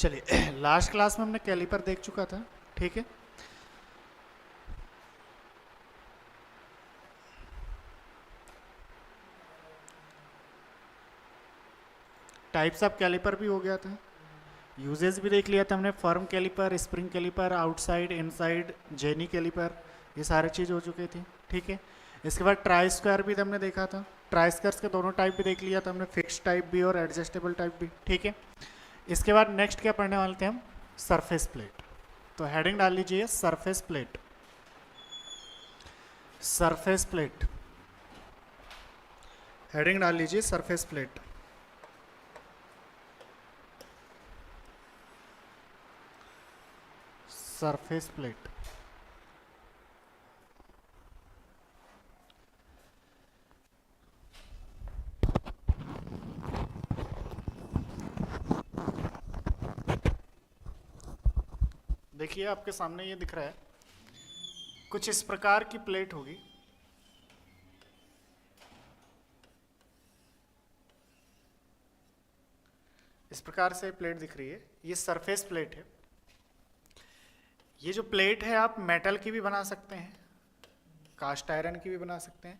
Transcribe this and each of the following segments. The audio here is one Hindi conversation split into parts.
चलिए लास्ट क्लास में हमने कैलिपर देख चुका था, ठीक है। टाइप्स ऑफ कैलिपर भी हो गया था, यूजेस भी देख लिया था हमने, firm calliper, spring calliper, outside, inside, jenny calliper, ये सारी चीज़ हो चुकी थी, ठीक है। इसके बाद ट्राई स्क्वायर भी हमने देखा था, ट्राई स्क्वायर के दोनों टाइप भी देख लिया था हमने, फिक्स टाइप भी और एडजस्टेबल टाइप भी, ठीक है। इसके बाद नेक्स्ट क्या पढ़ने वाले थे हम, सरफेस प्लेट। तो हेडिंग डाल लीजिए surface plate, surface plate, heading डाल लीजिए सरफेस प्लेट। सरफेस प्लेट, देखिए आपके सामने ये दिख रहा है, कुछ इस प्रकार की प्लेट होगी, इस प्रकार से प्लेट दिख रही है, ये सरफेस प्लेट है। ये जो प्लेट है आप मेटल की भी बना सकते हैं, कास्ट आयरन की भी बना सकते हैं,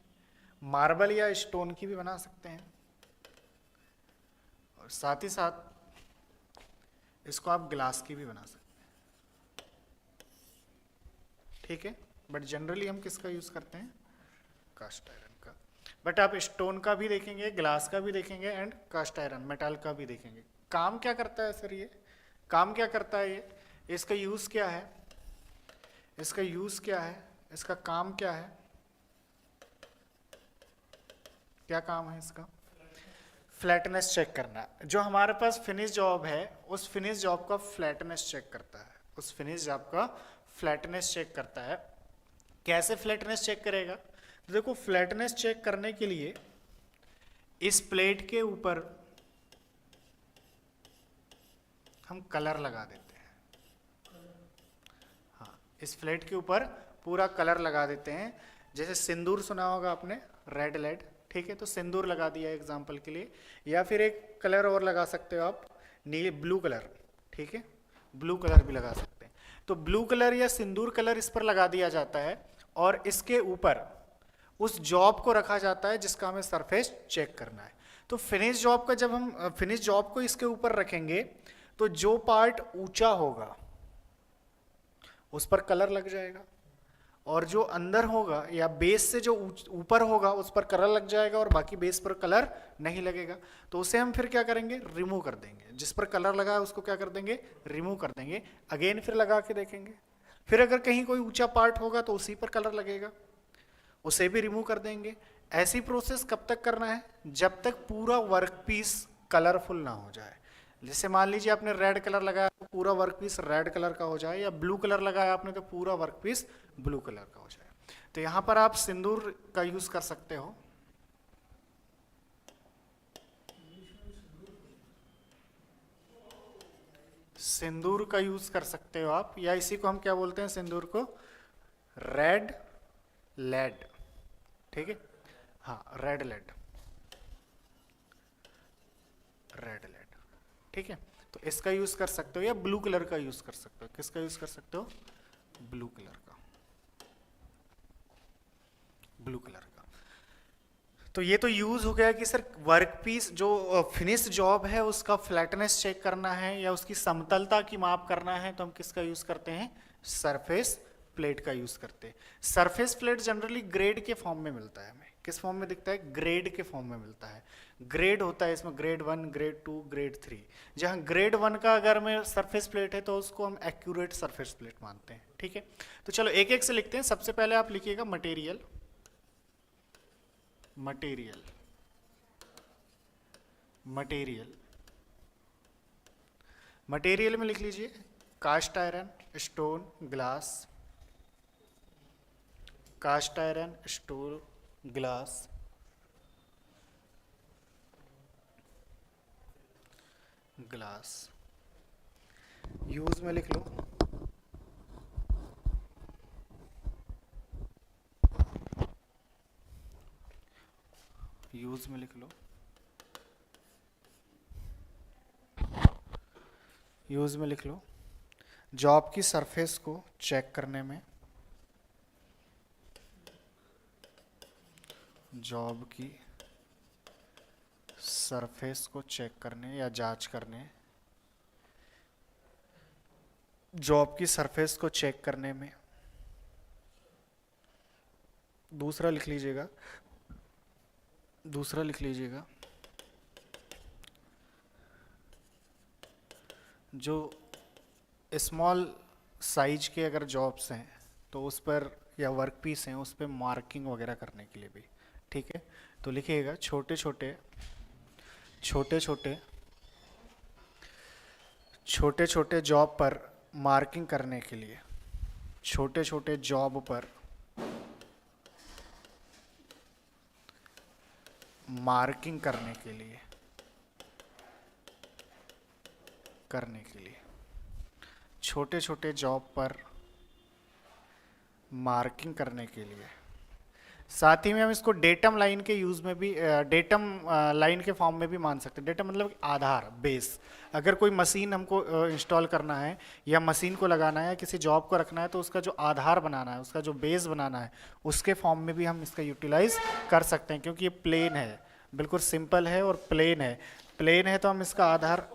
मार्बल या स्टोन की भी बना सकते हैं, और साथ ही साथ इसको आप ग्लास की भी बना सकते हैं, ठीक है। बट जनरली हम किसका यूज करते हैं, कास्ट आयरन का। बट आप स्टोन का भी देखेंगे, ग्लास का भी देखेंगे एंड कास्ट आयरन मेटल का भी देखेंगे। काम क्या करता है सर, ये काम क्या करता है, ये इसका यूज क्या है, इसका यूज क्या है, इसका काम क्या है, क्या काम है इसका, फ्लैटनेस चेक करना। जो हमारे पास फिनिश जॉब है उस फिनिश जॉब का फ्लैटनेस चेक करता है, उस फिनिश जॉब का फ्लैटनेस चेक करता है। कैसे फ्लैटनेस चेक करेगा, तो देखो फ्लैटनेस चेक करने के लिए इस प्लेट के ऊपर हम कलर लगा देते हैं, हाँ इस प्लेट के ऊपर पूरा कलर लगा देते हैं। जैसे सिंदूर सुना होगा आपने, रेड लेड, ठीक है, तो सिंदूर लगा दिया एग्जाम्पल के लिए, या फिर एक कलर और लगा सकते हो आप, नीले ब्लू कलर, ठीक है, ब्लू कलर भी लगा सकते हैं। तो ब्लू कलर या सिंदूर कलर इस पर लगा दिया जाता है और इसके ऊपर उस जॉब को रखा जाता है जिसका हमें सरफेस चेक करना है। तो फिनिश जॉब का जब हम फिनिश जॉब को इसके ऊपर रखेंगे तो जो पार्ट ऊंचा होगा उस पर कलर लग जाएगा, और जो अंदर होगा या बेस से जो ऊपर होगा उस पर कलर लग जाएगा और बाकी बेस पर कलर नहीं लगेगा। तो उसे हम फिर क्या करेंगे, रिमूव कर देंगे, जिस पर कलर लगा है उसको क्या कर देंगे, रिमूव कर देंगे। अगेन फिर लगा के देखेंगे, फिर अगर कहीं कोई ऊंचा पार्ट होगा तो उसी पर कलर लगेगा, उसे भी रिमूव कर देंगे। ऐसी प्रोसेस कब तक करना है, जब तक पूरा वर्क पीस कलरफुल ना हो जाए। जैसे मान लीजिए आपने रेड कलर लगाया तो पूरा वर्क पीस रेड कलर का हो जाए, या ब्लू कलर लगाया आपने तो पूरा वर्क पीस ब्लू कलर का हो जाए। तो यहां पर आप सिंदूर का यूज कर सकते हो, सिंदूर का यूज कर सकते हो आप, या इसी को हम क्या बोलते हैं सिंदूर को, रेड लेड, ठीक है, हाँ रेड लेड, रेड लेड, ठीक है। तो इसका यूज कर सकते हो, या ब्लू कलर का यूज कर सकते हो। किसका यूज कर सकते हो, ब्लू कलर का, ब्लू कलर का। तो ये तो यूज हो गया कि सर वर्क पीस जो फिनिश जॉब है उसका फ्लैटनेस चेक करना है या उसकी समतलता की माप करना है, तो हम किसका यूज करते हैं, सरफेस प्लेट का यूज करते हैं। सरफेस प्लेट जनरली ग्रेड के फॉर्म में मिलता है हमें, किस फॉर्म में दिखता है, ग्रेड के फॉर्म में मिलता है। ग्रेड होता है इसमें, ग्रेड 1, ग्रेड 2, ग्रेड 3। जहां ग्रेड 1 का अगर में सरफेस प्लेट है तो उसको हम एक्यूरेट सरफेस प्लेट मानते हैं, ठीक है। तो चलो एक एक से लिखते हैं। सबसे पहले आप लिखिएगा मटेरियल, मटेरियल, मटेरियल, मटेरियल में लिख लीजिए cast iron, stone, glass, cast iron, stone, glass, glass. Use में लिख लो, यूज में लिख लो, यूज में लिख लो, जॉब की सरफेस को चेक करने में, जॉब की सरफेस को चेक करने या जांच करने, जॉब की सरफेस को चेक करने में। दूसरा लिख लीजिएगा, दूसरा लिख लीजिएगा, जो स्मॉल साइज के अगर जॉब्स हैं तो उस पर, या वर्क पीस हैं उस पर मार्किंग वगैरह करने के लिए भी, ठीक है। तो लिखिएगा छोटे छोटे छोटे छोटे छोटे छोटे जॉब पर मार्किंग करने के लिए, छोटे छोटे जॉब पर मार्किंग करने के लिए, छोटे छोटे जॉब पर मार्किंग करने के लिए। साथ ही में हम इसको डेटम लाइन के यूज में भी, डेटम लाइन के फॉर्म में भी मान सकते हैं। डेटम मतलब आधार, बेस। अगर कोई मशीन हमको इंस्टॉल करना है या मशीन को लगाना है, किसी जॉब को रखना है, तो उसका जो आधार बनाना है, उसका जो बेस बनाना है, उसके फॉर्म में भी हम इसका यूटिलाइज कर सकते हैं, क्योंकि ये प्लेन है, बिल्कुल सिंपल है और प्लेन है। प्लेन है तो हम इसका आधार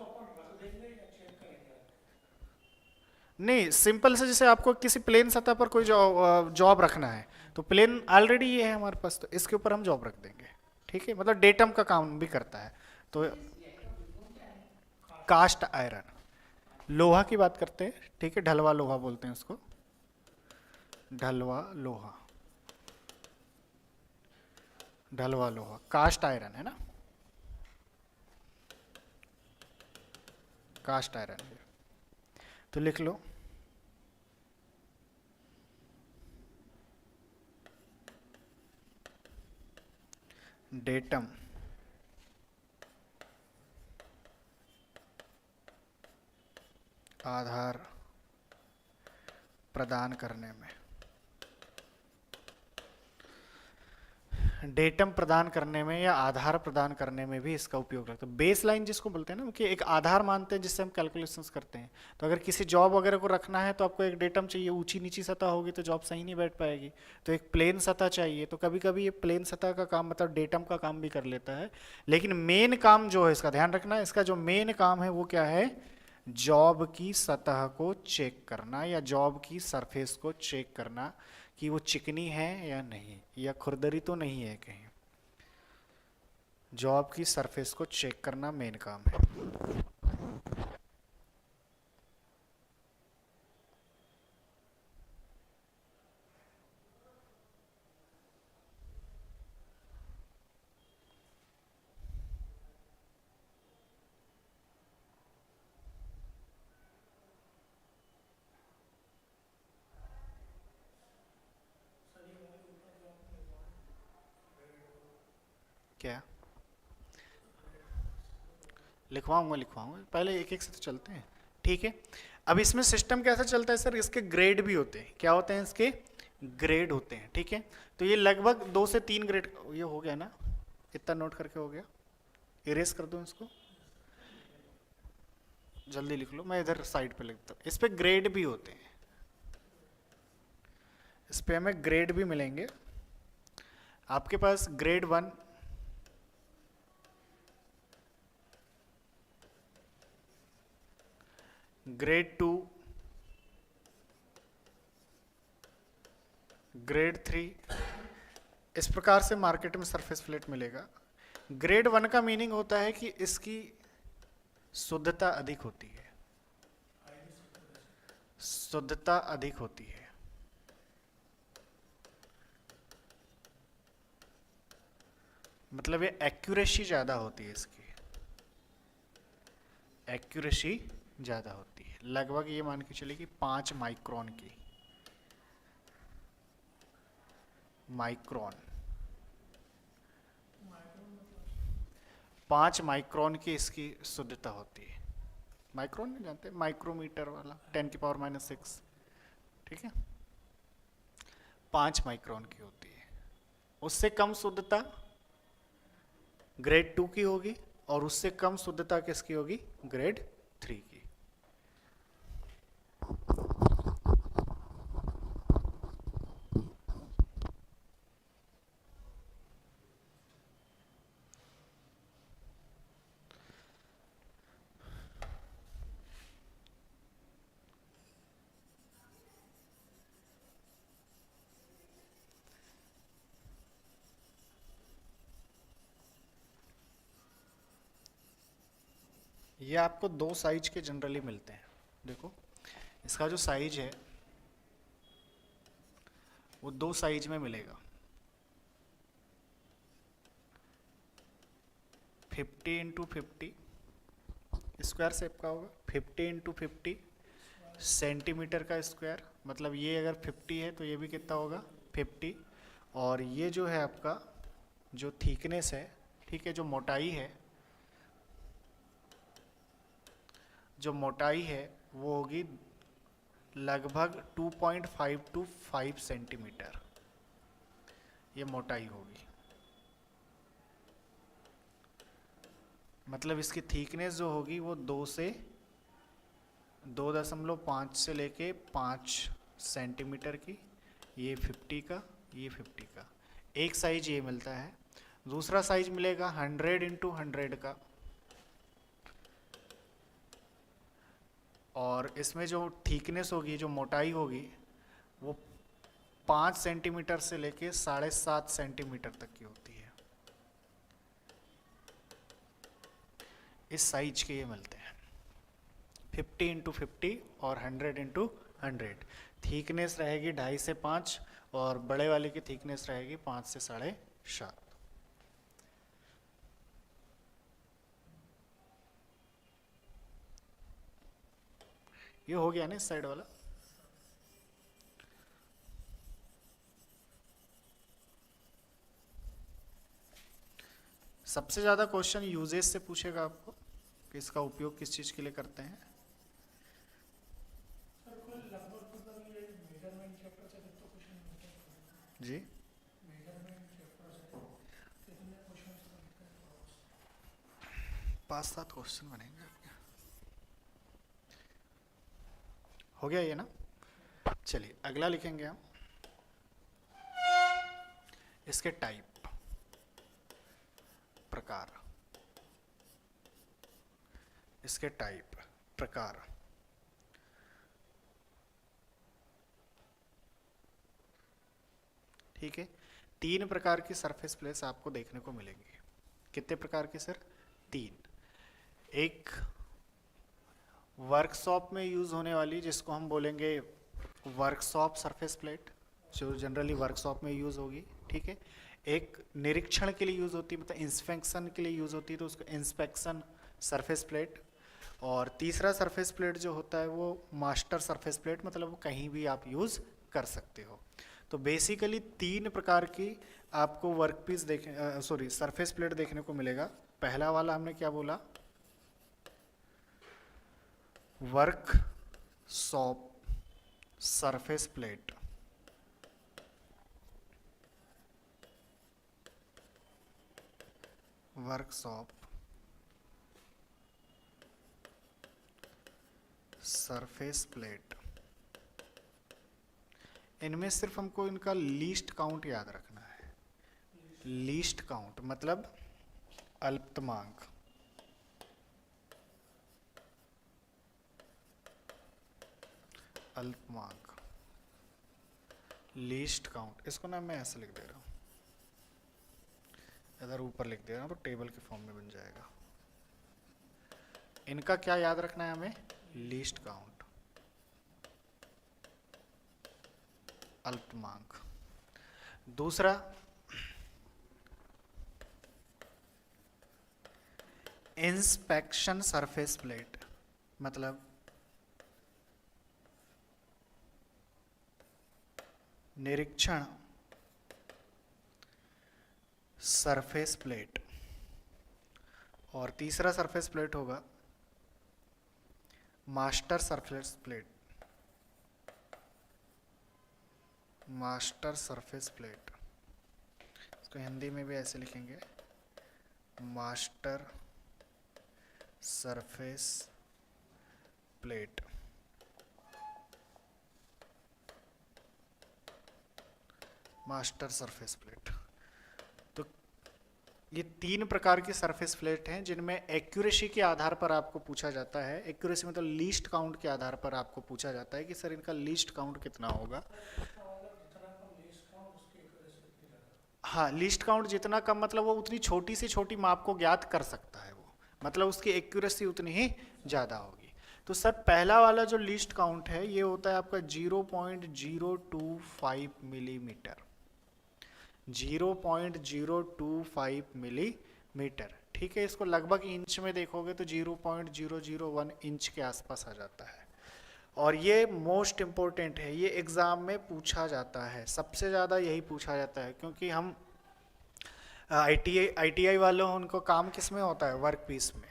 नहीं, सिंपल से जैसे आपको किसी प्लेन सतह पर कोई जॉब रखना है, तो प्लेन ऑलरेडी ये है हमारे पास, तो इसके ऊपर हम जॉब रख देंगे, ठीक है। मतलब डेटम का काम भी करता है। तो कास्ट आयरन, लोहा की बात करते हैं, ठीक है, ढलवा लोहा बोलते हैं उसको, ढलवा लोहा, ढलवा लोहा, कास्ट आयरन है ना, कास्ट आयरन है। तो लिख लो, डेटम आधार प्रदान करने में, डेटम प्रदान करने में या आधार प्रदान करने में भी इसका उपयोग लगता है। बेस लाइन जिसको बोलते हैं ना, कि एक आधार मानते हैं जिससे हम कैलकुलेशंस करते हैं। तो अगर किसी जॉब वगैरह को रखना है तो आपको एक डेटम चाहिए, ऊंची नीची सतह होगी तो जॉब सही नहीं बैठ पाएगी, तो एक प्लेन सतह चाहिए। तो कभी कभी ये प्लेन सतह का काम मतलब डेटम का काम भी कर लेता है, लेकिन मेन काम जो है, इसका ध्यान रखना, इसका जो मेन काम है वो क्या है, जॉब की सतह को चेक करना या जॉब की सरफेस को चेक करना कि वो चिकनी है या नहीं, या खुरदरी तो नहीं है कहीं। जॉब की सरफेस को चेक करना मेन काम है। क्या लिखवाऊंगा, पहले एक एक से तो चलते हैं, ठीक है। अब इसमें सिस्टम कैसा चलता है सर, इसके ग्रेड भी होते हैं। क्या होते हैं इसके ग्रेड होते हैं, ठीक है। तो ये लगभग 2 से 3 ग्रेड, ये हो गया ना, इतना नोट करके हो गया, इरेज कर दो इसको, जल्दी लिख लो, मैं इधर साइड पे लिखता हूँ। इस पे ग्रेड भी होते हैं, इस पे हमें ग्रेड भी मिलेंगे। आपके पास ग्रेड 1, ग्रेड 2, ग्रेड 3, इस प्रकार से मार्केट में सरफेस प्लेट मिलेगा। ग्रेड 1 का मीनिंग होता है कि इसकी शुद्धता अधिक होती है, शुद्धता अधिक होती है, मतलब ये एक्यूरेसी ज्यादा होती है, इसकी एक्यूरेसी ज्यादा होती है। लगभग ये मान के चलिए कि 5 माइक्रोन की, माइक्रोन 5 माइक्रोन की इसकी शुद्धता होती है। माइक्रोन नहीं जानते, माइक्रोमीटर वाला 10⁻⁻⁶, ठीक है, 5 माइक्रोन की होती है। उससे कम शुद्धता ग्रेड 2 की होगी, और उससे कम शुद्धता किसकी होगी, ग्रेड 3 की। ये आपको दो साइज के जनरली मिलते हैं। देखो इसका जो साइज है वो दो साइज में मिलेगा, 50x50 स्क्वायर शेप का होगा, 50x50 सेंटीमीटर का स्क्वायर, मतलब ये अगर 50 है तो ये भी कितना होगा 50। और ये जो है आपका जो थिकनेस है, ठीक है, जो मोटाई है, जो मोटाई है वो होगी लगभग 2.5 to 5 सेंटीमीटर, ये मोटाई होगी। मतलब इसकी थिकनेस जो होगी वो 2.5 से लेके 5 सेंटीमीटर की, ये 50 का, ये 50 का। एक साइज ये मिलता है। दूसरा साइज मिलेगा 100x100 का, और इसमें जो थिकनेस होगी, जो मोटाई होगी, वो 5 सेंटीमीटर से लेके 7.5 सेंटीमीटर तक की होती है। इस साइज के ये मिलते हैं 50x50 और 100x100। थिकनेस रहेगी 2.5 से 5 और बड़े वाले की थिकनेस रहेगी 5 से 7.5। ये हो गया ना इस साइड वाला। सबसे ज़्यादा क्वेश्चन यूजेज से पूछेगा आपको कि इसका उपयोग किस चीज़ के लिए करते हैं। जी 5-7 क्वेश्चन बनेंगे आपके। हो गया ये ना। चलिए अगला लिखेंगे हम इसके टाइप, प्रकार, इसके टाइप प्रकार। ठीक है, 3 प्रकार की सरफेस प्लेट्स आपको देखने को मिलेंगी। कितने प्रकार की सर? 3। एक वर्कशॉप में यूज होने वाली, जिसको हम बोलेंगे वर्कशॉप सरफेस प्लेट, जो जनरली वर्कशॉप में यूज होगी। ठीक है, एक निरीक्षण के लिए यूज होती है, मतलब इंस्पेक्शन के लिए यूज होती है, तो उसको इंस्पेक्शन सरफेस प्लेट। और तीसरा सरफेस प्लेट जो होता है वो मास्टर सरफेस प्लेट, मतलब वो कहीं भी आप यूज कर सकते हो। तो बेसिकली 3 प्रकार की आपको वर्कपीस सरफेस प्लेट देखने को मिलेगा। पहला वाला हमने क्या बोला? Work shop surface plate. Workshop surface plate. इनमें सिर्फ हमको इनका लीस्ट काउंट याद रखना है। लीस्ट काउंट मतलब अल्पतमांक। अल्पतमांक, लीस्ट काउंट। इसको ना मैं ऐसे लिख दे रहा हूँ, इधर ऊपर लिख दे रहा हूँ तो टेबल के फॉर्म में बन जाएगा। इनका क्या याद रखना है हमें? लीस्ट काउंट, अल्पतमांक। दूसरा इंस्पेक्शन सरफेस प्लेट, मतलब निरीक्षण सरफेस प्लेट। और तीसरा सरफेस प्लेट होगा master surface plate. Master surface plate, इसको हिंदी में भी ऐसे लिखेंगे, master surface plate. Master surface plate. तो ये 3 प्रकार की सरफेस प्लेट हैं जिनमें एक्यूरेसी के आधार पर आपको पूछा जाता है। एक्यूरेसी मतलब लीस्ट काउंट के आधार पर आपको पूछा जाता है कि सर इनका लीस्ट काउंट कितना होगा। हाँ, लीस्ट काउंट जितना कम, मतलब वो उतनी छोटी से छोटी माप को ज्ञात कर सकता है वो। मतलब उसकी एक्यूरेसी उतनी ही ज़्यादा होगी। तो सर पहला वाला जो लीस्ट काउंट है ये होता है आपका 0.025 मिलीमीटर, 0.025 मिलीमीटर, ठीक है। इसको लगभग इंच में देखोगे तो 0.001 इंच के आसपास आ जाता है। और ये मोस्ट इम्पोर्टेंट है, ये एग्ज़ाम में पूछा जाता है, सबसे ज़्यादा यही पूछा जाता है, क्योंकि हम आईटीआई वालों उनको काम किस में होता है, वर्क पीस में,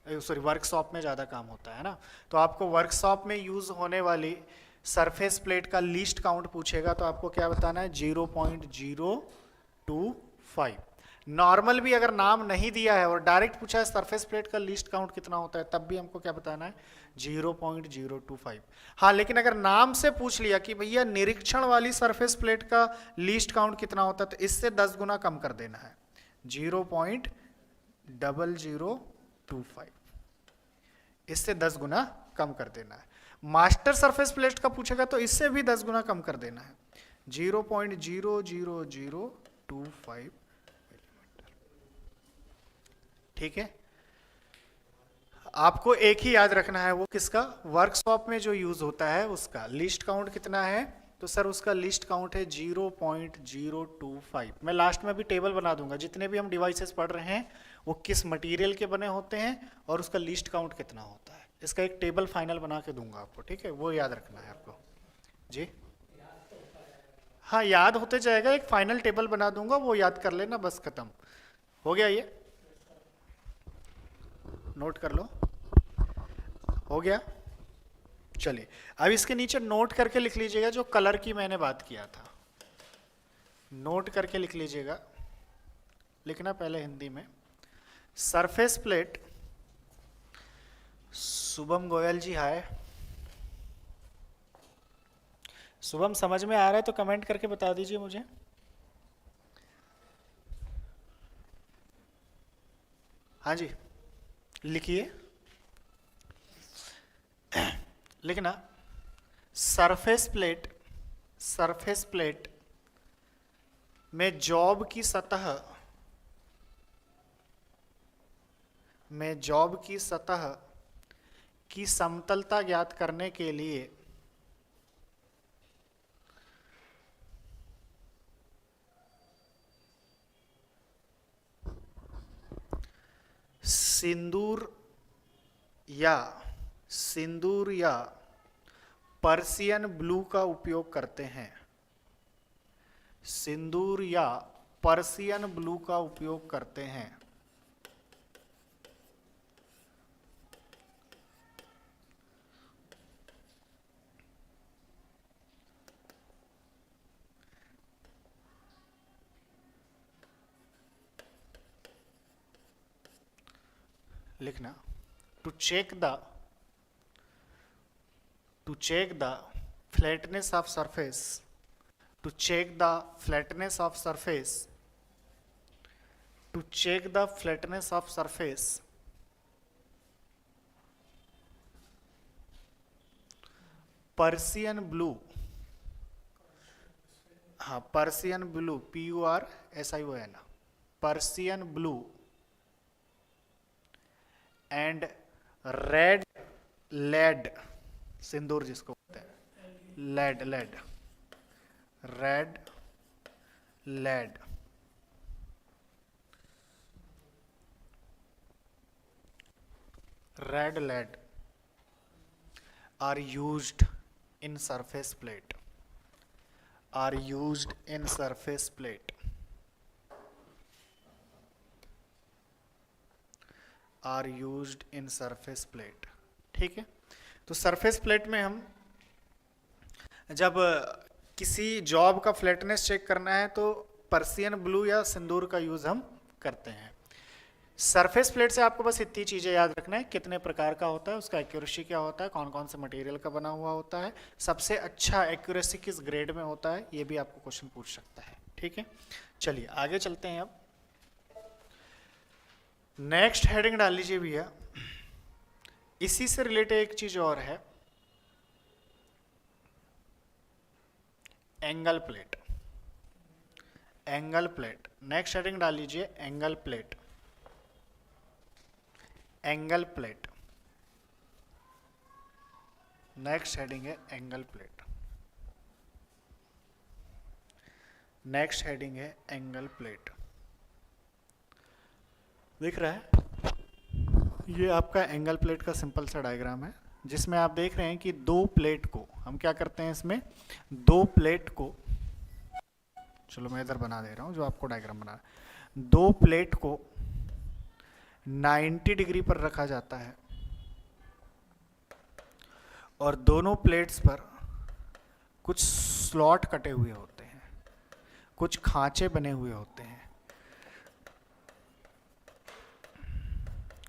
सॉरी वर्कशॉप में ज़्यादा काम होता है ना। तो आपको वर्कशॉप में यूज़ होने वाली सरफेस प्लेट का लीस्ट काउंट पूछेगा तो आपको क्या बताना है, 0.025। नॉर्मल भी अगर नाम नहीं दिया है और डायरेक्ट पूछा है सरफेस प्लेट का लीस्ट काउंट कितना होता है, तब भी हमको क्या बताना है, 0.025। हाँ, लेकिन अगर नाम से पूछ लिया कि भैया निरीक्षण वाली सरफेस प्लेट का लीस्ट काउंट कितना होता है, तो इससे 10 गुना कम कर देना है, 0.0025, इससे 10 गुना कम कर देना है। मास्टर सरफेस प्लेट का पूछेगा तो इससे भी 10 गुना कम कर देना है, 0.00025, ठीक है। आपको एक ही याद रखना है, वो किसका, वर्कशॉप में जो यूज होता है उसका लीस्ट काउंट कितना है, तो सर उसका लीस्ट काउंट है 0.025। मैं लास्ट में भी टेबल बना दूंगा, जितने भी हम डिवाइसेस पढ़ रहे हैं वो किस मटेरियल के बने होते हैं और उसका लीस्ट काउंट कितना होता है, इसका एक टेबल फाइनल बना के दूंगा आपको, ठीक है, वो याद रखना है आपको जी। हाँ, याद होते जाएगा, एक फाइनल टेबल बना दूंगा, वो याद कर लेना, बस खत्म हो गया, ये नोट कर लो, हो गया। चलिए अब इसके नीचे नोट करके लिख लीजिएगा जो कलर की मैंने बात किया था, नोट करके लिख लीजिएगा, लिखना पहले हिंदी में। सरफेस प्लेट, शुभम गोयल जी हाय, शुभम समझ में आ रहा है तो कमेंट करके बता दीजिए मुझे। हाँ जी लिखिए, लिखना, सरफेस प्लेट, सरफेस प्लेट में जॉब की सतह, में जॉब की सतह की समतलता ज्ञात करने के लिए सिंदूर या पर्सियन ब्लू का उपयोग करते हैं, सिंदूर या पर्सियन ब्लू का उपयोग करते हैं। लिखना, to check the flatness of surface, to check the flatness of surface, to check the flatness of surface, Persian blue, हाँ Persian blue, PURSION, Persian blue and red lead, सिंदूर जिसको बोलते हैं, lead red lead, red lead are used in surface plate, are used in surface plate, are used in surface plate, ठीक है। तो सरफेस प्लेट में हम जब किसी जॉब का फ्लैटनेस चेक करना है तो पर्सियन ब्लू या सिंदूर का यूज हम करते हैं। सरफेस प्लेट से आपको बस इतनी चीजें याद रखना है, कितने प्रकार का होता है, उसका एक्यूरेसी क्या होता है, कौन कौन से मटेरियल का बना हुआ होता है, सबसे अच्छा एक्यूरेसी किस ग्रेड में होता है, ये भी आपको क्वेश्चन पूछ सकता है, ठीक है। चलिए आगे चलते हैं। अब नेक्स्ट हेडिंग डाल लीजिए भैया, इसी से रिलेटेड एक चीज और है, angle plate, angle plate, next heading डाल लीजिए angle plate, angle plate. Next heading है एंगल प्लेट। नेक्स्ट हेडिंग है एंगल प्लेट। दिख रहा है? ये आपका एंगल प्लेट का सिंपल सा डायग्राम है, जिसमें आप देख रहे हैं कि दो प्लेट को हम क्या करते हैं, इसमें दो प्लेट को, चलो मैं इधर बना दे रहा हूं जो आपको डायग्राम बना, दो प्लेट को 90 डिग्री पर रखा जाता है और दोनों प्लेट्स पर कुछ स्लॉट कटे हुए होते हैं, कुछ खांचे बने हुए होते हैं,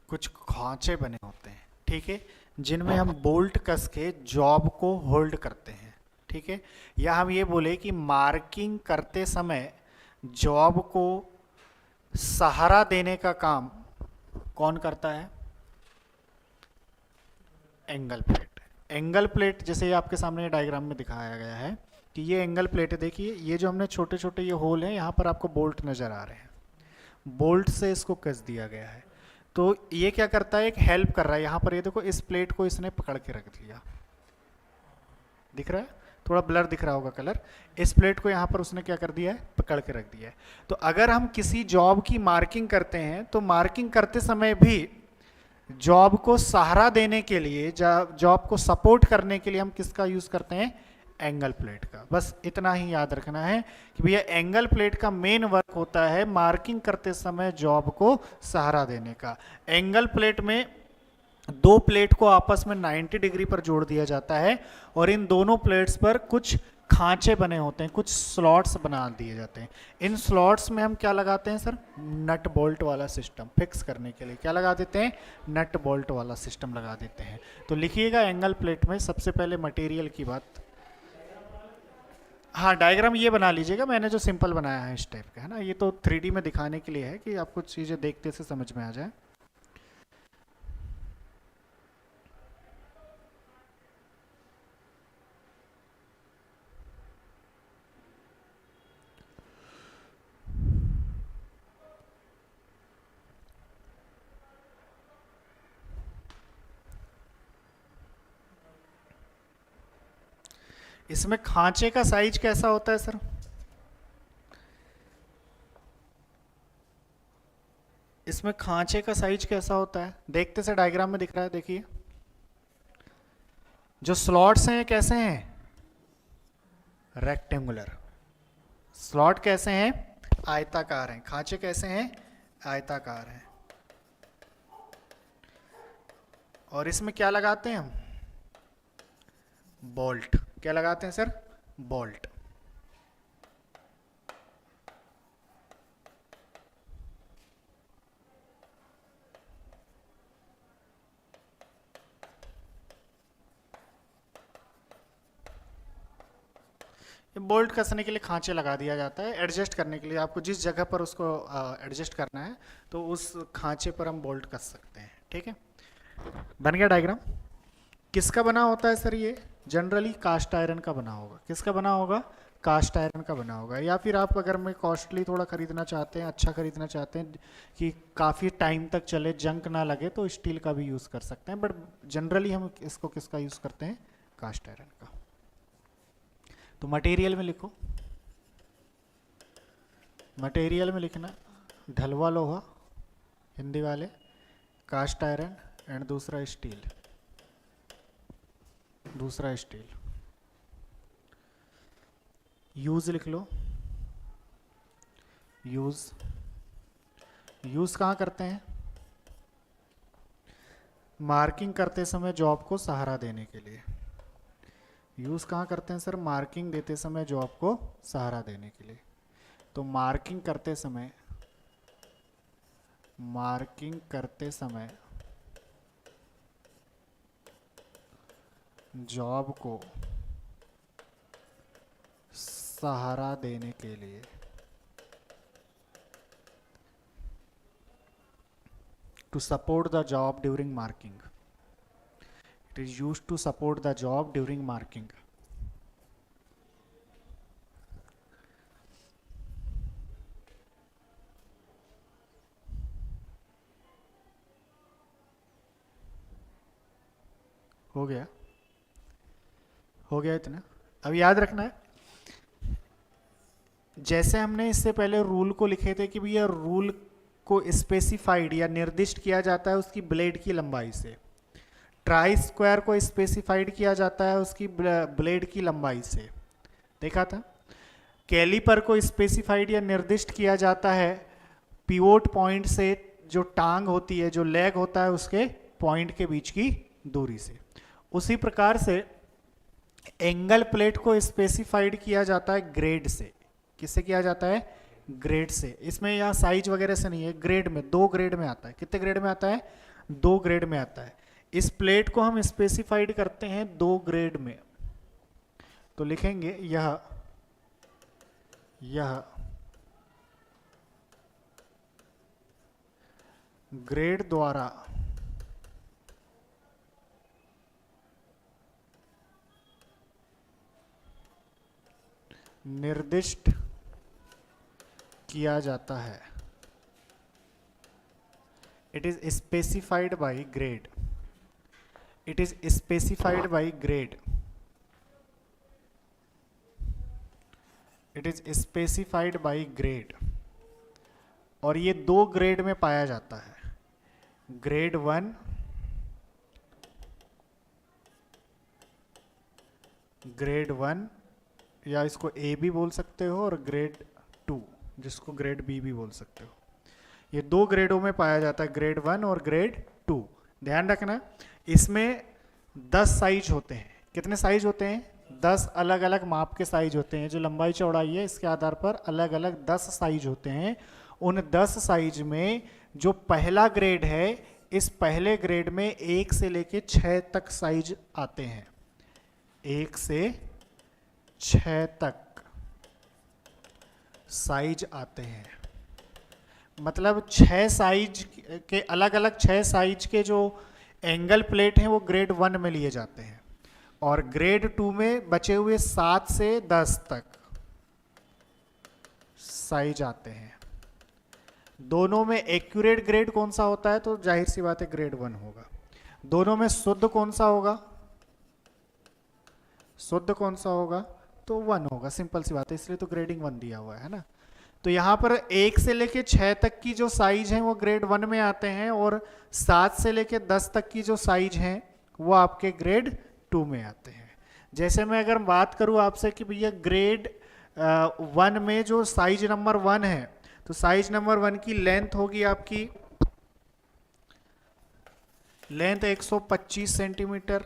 कुछ खांचे बने होते हैं, ठीक है, जिनमें हम बोल्ट कस के जॉब को होल्ड करते हैं, ठीक है। या हम ये बोले कि मार्किंग करते समय जॉब को सहारा देने का काम कौन करता है? Angle plate. एंगल प्लेट जैसे आपके सामने डायग्राम में दिखाया गया है कि ये एंगल प्लेट है। देखिए ये जो हमने छोटे छोटे ये होल हैं, यहाँ पर आपको बोल्ट नजर आ रहे हैं, बोल्ट से इसको कस दिया गया है। तो ये क्या करता है, एक हेल्प कर रहा है। यहाँ पर ये देखो, इस प्लेट को इसने पकड़ के रख दिया, दिख रहा है, थोड़ा ब्लर दिख रहा होगा कलर। इस प्लेट को यहाँ पर उसने क्या कर दिया है, पकड़ के रख दिया है। तो अगर हम किसी जॉब की मार्किंग करते हैं तो मार्किंग करते समय भी जॉब को सहारा देने के लिए, जॉब को सपोर्ट करने के लिए हम किसका यूज करते हैं? एंगल प्लेट का। बस इतना ही याद रखना है कि भैया एंगल प्लेट का मेन वर्क होता है मार्किंग करते समय जॉब को सहारा देने का। एंगल प्लेट में दो प्लेट को आपस में 90 डिग्री पर जोड़ दिया जाता है और इन दोनों प्लेट्स पर कुछ खांचे बने होते हैं, कुछ स्लॉट्स बना दिए जाते हैं। इन स्लॉट्स में हम क्या लगाते हैं सर? नट बोल्ट वाला सिस्टम फिक्स करने के लिए क्या लगा देते हैं? नट बोल्ट वाला सिस्टम लगा देते हैं। तो लिखिएगा एंगल प्लेट में सबसे पहले मटेरियल की बात। हाँ, डायग्राम ये बना लीजिएगा, मैंने जो सिंपल बनाया है इस टाइप का, है ना। ये तो 3D में दिखाने के लिए है कि आपको चीज़ें देखते से समझ में आ जाए। इसमें खांचे का साइज कैसा होता है सर? इसमें खांचे का साइज कैसा होता है? देखते से डायग्राम में दिख रहा है, देखिए जो स्लॉट्स हैं कैसे हैं? रेक्टेंगुलर। स्लॉट कैसे हैं? आयताकार हैं। खांचे कैसे हैं? आयताकार हैं। और इसमें क्या लगाते हैं हम? बोल्ट। क्या लगाते हैं सर? बोल्ट। बोल्ट कसने के लिए खांचे लगा दिया जाता है, एडजस्ट करने के लिए। आपको जिस जगह पर उसको एडजस्ट करना है तो उस खांचे पर हम बोल्ट कस सकते हैं, ठीक है। बन गया डायग्राम। किसका बना होता है सर ये? जनरली कास्ट आयरन का बना होगा। किसका बना होगा? कास्ट आयरन का बना होगा। या फिर आप अगर में कॉस्टली थोड़ा खरीदना चाहते हैं, अच्छा खरीदना चाहते हैं कि काफ़ी टाइम तक चले, जंक ना लगे, तो स्टील का भी यूज़ कर सकते हैं। बट जनरली हम इसको किसका यूज़ करते हैं? कास्ट आयरन का। तो मटेरियल में लिखो, मटेरियल में लिखना ढलवा लोहा हिंदी वाले, कास्ट आयरन एंड दूसरा स्टील, दूसरा स्टील। यूज लिख लो, यूज। यूज कहाँ करते हैं? मार्किंग करते समय जॉब को सहारा देने के लिए। यूज कहाँ करते हैं सर? मार्किंग देते समय जॉब को सहारा देने के लिए। तो मार्किंग करते समय, मार्किंग करते समय जॉब को सहारा देने के लिए to support the job during marking. It is used to support the job during marking. हो गया, हो गया इतना। अब याद रखना है, जैसे हमने इससे पहले रूल को लिखे थे कि भैया रूल को स्पेसिफाइड या निर्दिष्ट किया जाता है उसकी ब्लेड की लंबाई से, ट्राई स्क्वायर को स्पेसिफाइड किया जाता है उसकी ब्लेड की लंबाई से, देखा था। कैलिपर को स्पेसिफाइड या निर्दिष्ट किया जाता है पिवोट पॉइंट से, जो टांग होती है, जो लेग होता है, उसके पॉइंट के बीच की दूरी से। उसी प्रकार से एंगल प्लेट को स्पेसिफाइड किया जाता है ग्रेड से। किससे किया जाता है? ग्रेड से। इसमें यहाँ साइज वगैरह से नहीं है, ग्रेड में, 2 ग्रेड में आता है। कितने ग्रेड में आता है? 2 ग्रेड में आता है। इस प्लेट को हम स्पेसिफाइड करते हैं 2 ग्रेड में, तो लिखेंगे यह ग्रेड द्वारा निर्दिष्ट किया जाता है। It is specified by grade, it is specified by grade, it is specified by grade. और ये 2 ग्रेड में पाया जाता है, ग्रेड 1 या इसको ए भी बोल सकते हो, और ग्रेड 2 जिसको ग्रेड बी भी बोल सकते हो। ये 2 ग्रेडों में पाया जाता है, ग्रेड 1 और ग्रेड 2। ध्यान रखना, इसमें 10 साइज होते हैं। कितने साइज होते हैं? 10 अलग अलग माप के साइज होते हैं। जो लंबाई चौड़ाई है इसके आधार पर अलग अलग 10 साइज होते हैं। उन 10 साइज में जो पहला ग्रेड है, इस पहले ग्रेड में 1 से लेके 6 तक साइज आते हैं। 1 से 6 तक साइज आते हैं। मतलब 6 साइज के, अलग अलग 6 साइज के जो एंगल प्लेट हैं वो ग्रेड 1 में लिए जाते हैं, और ग्रेड 2 में बचे हुए 7 से 10 तक साइज आते हैं। दोनों में एक्यूरेट ग्रेड कौन सा होता है? तो जाहिर सी बात है ग्रेड 1 होगा। दोनों में शुद्ध कौन सा होगा? शुद्ध कौन सा होगा? तो 1 होगा, सिंपल सी बात है, इसलिए तो ग्रेडिंग 1 दिया हुआ है ना। तो यहाँ पर 1 से लेके 6 तक की जो साइज है वो ग्रेड 1 में आते हैं, और 7 से लेके 10 तक की जो साइज हैं वो आपके ग्रेड 2 में आते हैं। जैसे मैं अगर बात करूँ आपसे कि भैया ग्रेड 1 में जो साइज नंबर 1 है, तो साइज नंबर 1 की लेंथ होगी आपकी, लेंथ 125 सेंटीमीटर,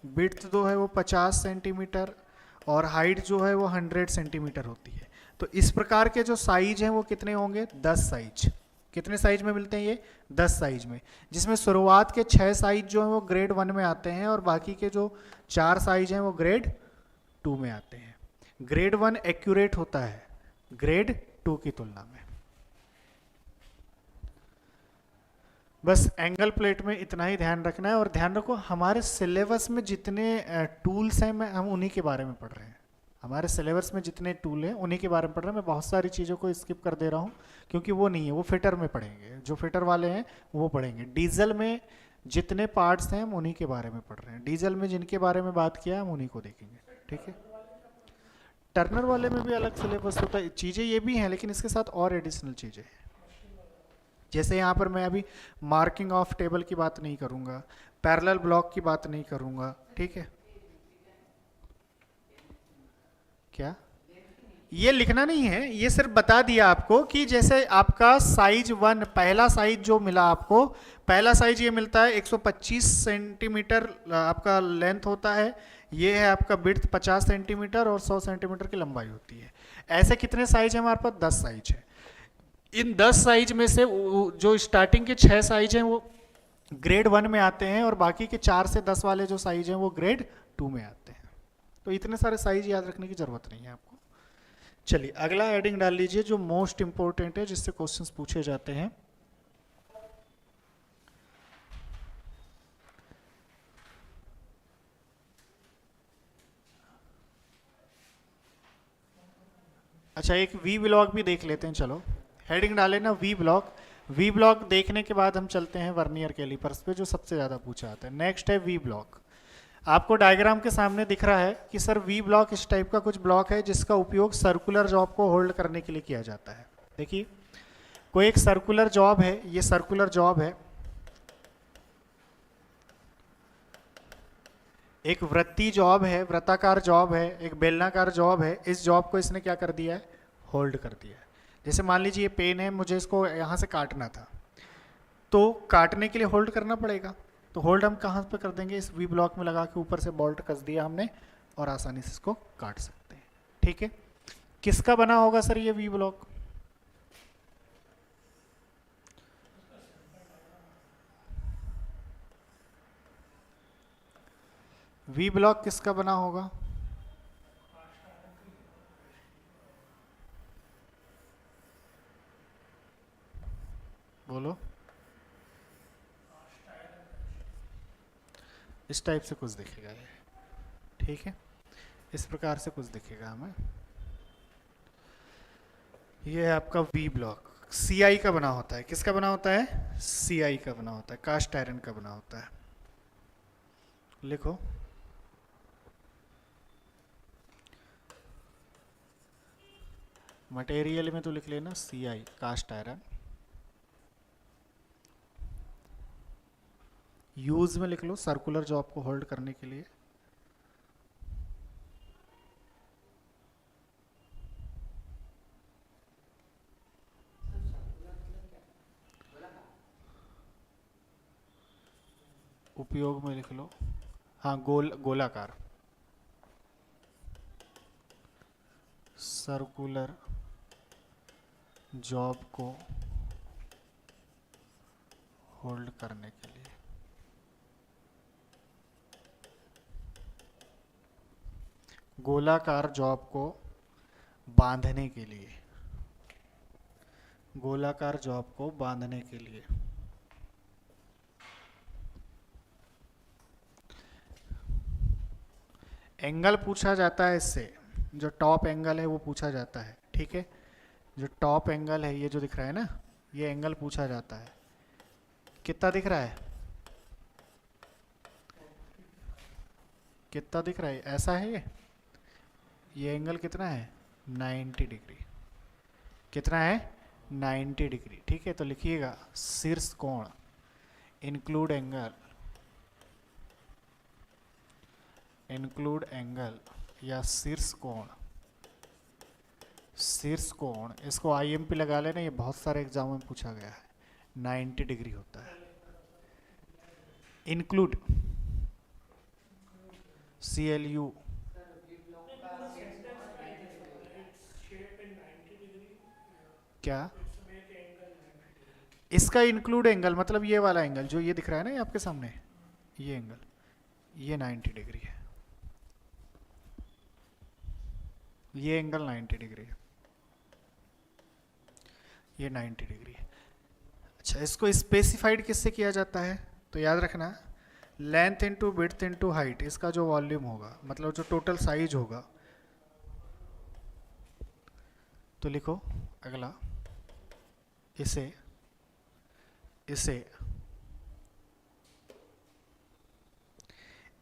विड्थ जो है वो 50 सेंटीमीटर, और हाइट जो है वो 100 सेंटीमीटर होती है। तो इस प्रकार के जो साइज हैं वो कितने होंगे? 10 साइज। कितने साइज में मिलते हैं ये? 10 साइज में, जिसमें शुरुआत के 6 साइज जो हैं वो ग्रेड 1 में आते हैं, और बाकी के जो 4 साइज हैं वो ग्रेड 2 में आते हैं। ग्रेड 1 एक्यूरेट होता है ग्रेड 2 की तुलना में। बस एंगल प्लेट में इतना ही ध्यान रखना है। और ध्यान रखो, हमारे सिलेबस में जितने टूल्स हैं हम उन्हीं के बारे में पढ़ रहे हैं। हमारे सिलेबस में जितने टूल हैं उन्हीं के बारे में पढ़ रहे हैं। मैं बहुत सारी चीज़ों को स्किप कर दे रहा हूँ क्योंकि वो नहीं है, वो फिटर में पढ़ेंगे। जो फिटर वाले हैं वो पढ़ेंगे। डीजल में जितने पार्ट्स हैं हम उन्हीं के बारे में पढ़ रहे हैं। डीजल में जिनके बारे में बात किया हम उन्हीं को देखेंगे, ठीक है। टर्नर वाले में भी अलग सिलेबस होता है, चीज़ें ये भी हैं, लेकिन इसके साथ और एडिशनल चीज़ें हैं। जैसे यहाँ पर मैं अभी मार्किंग ऑफ टेबल की बात नहीं करूँगा, पैरेलल ब्लॉक की बात नहीं करूँगा, ठीक है। क्या ये लिखना नहीं है, ये सिर्फ बता दिया आपको कि जैसे आपका साइज 1, पहला साइज जो मिला आपको, पहला साइज ये मिलता है 125 सेंटीमीटर आपका लेंथ होता है, ये है आपका विड्थ 50 सेंटीमीटर और 100 सेंटीमीटर की लंबाई होती है। ऐसे कितने साइज है हमारे पास? 10 साइज है। इन 10 साइज में से जो स्टार्टिंग के 6 साइज हैं वो ग्रेड 1 में आते हैं, और बाकी के 4 से 10 वाले जो साइज हैं वो ग्रेड 2 में आते हैं। तो इतने सारे साइज याद रखने की जरूरत नहीं है आपको। चलिए अगला हेडिंग डाल लीजिए जो मोस्ट इंपॉर्टेंट है, जिससे क्वेश्चंस पूछे जाते हैं। अच्छा, एक वी ब्लॉक भी देख लेते हैं। चलो हेडिंग डाले ना वी ब्लॉक। वी ब्लॉक देखने के बाद हम चलते हैं वर्नियर कैलिपर्स पे, जो सबसे ज़्यादा पूछा आता है। नेक्स्ट है वी ब्लॉक। आपको डायग्राम के सामने दिख रहा है कि सर वी ब्लॉक इस टाइप का कुछ ब्लॉक है जिसका उपयोग सर्कुलर जॉब को होल्ड करने के लिए किया जाता है। देखिए कोई एक सर्कुलर जॉब है, ये सर्कुलर जॉब है, एक वृत्तीय जॉब है, वृत्ताकार जॉब है, एक बेलनाकार जॉब है। इस जॉब को इसने क्या कर दिया है, होल्ड कर दिया है। जैसे मान लीजिए ये पेन है, मुझे इसको यहाँ से काटना था, तो काटने के लिए होल्ड करना पड़ेगा। तो होल्ड हम कहाँ पे कर देंगे, इस वी ब्लॉक में लगा के ऊपर से बोल्ट कस दिया हमने और आसानी से इसको काट सकते हैं। ठीक है, किसका बना होगा सर ये वी ब्लॉक? वी ब्लॉक किसका बना होगा? बोलो। इस टाइप से कुछ दिखेगा ये, ठीक है, इस प्रकार से कुछ दिखेगा हमें। ये है आपका वी ब्लॉक, सीआई का बना होता है। किसका बना होता है? सीआई का बना होता है, कास्ट आयरन का बना होता है। लिखो, मटेरियल में तो लिख लेना सीआई, कास्ट आयरन। यूज में लिख लो सर्कुलर जॉब को होल्ड करने के लिए। उपयोग में लिख लो, हाँ, गोलाकार, सर्कुलर जॉब को होल्ड करने के लिए। गोलाकार जॉब को बांधने के लिए, गोलाकार जॉब को बांधने के लिए। एंगल पूछा जाता है इससे, जो टॉप एंगल है वो पूछा जाता है। ठीक है, जो टॉप एंगल है ये जो दिख रहा है ना, ये एंगल पूछा जाता है। कितना दिख रहा है, कितना दिख रहा है, ऐसा है ये एंगल कितना है, 90 डिग्री। कितना है, 90 डिग्री। ठीक है, तो लिखिएगा शीर्ष कोण, इंक्लूड एंगल, इंक्लूड एंगल या शीर्ष कोण। शीर्ष कोण, इसको आईएमपी लगा लेना, ये बहुत सारे एग्जामों में पूछा गया है, 90 डिग्री होता है। इंक्लूड, CLU, क्या इसका इंक्लूड एंगल मतलब ये वाला एंगल जो ये दिख रहा है ना, ये आपके सामने ये एंगल, ये 90 डिग्री है, ये एंगल 90 डिग्री है, ये 90 डिग्री है। अच्छा, इसको स्पेसिफाइड किससे किया जाता है? तो याद रखना, length into width into height, इसका जो वॉल्यूम होगा, मतलब जो टोटल साइज होगा। तो लिखो अगला, इसे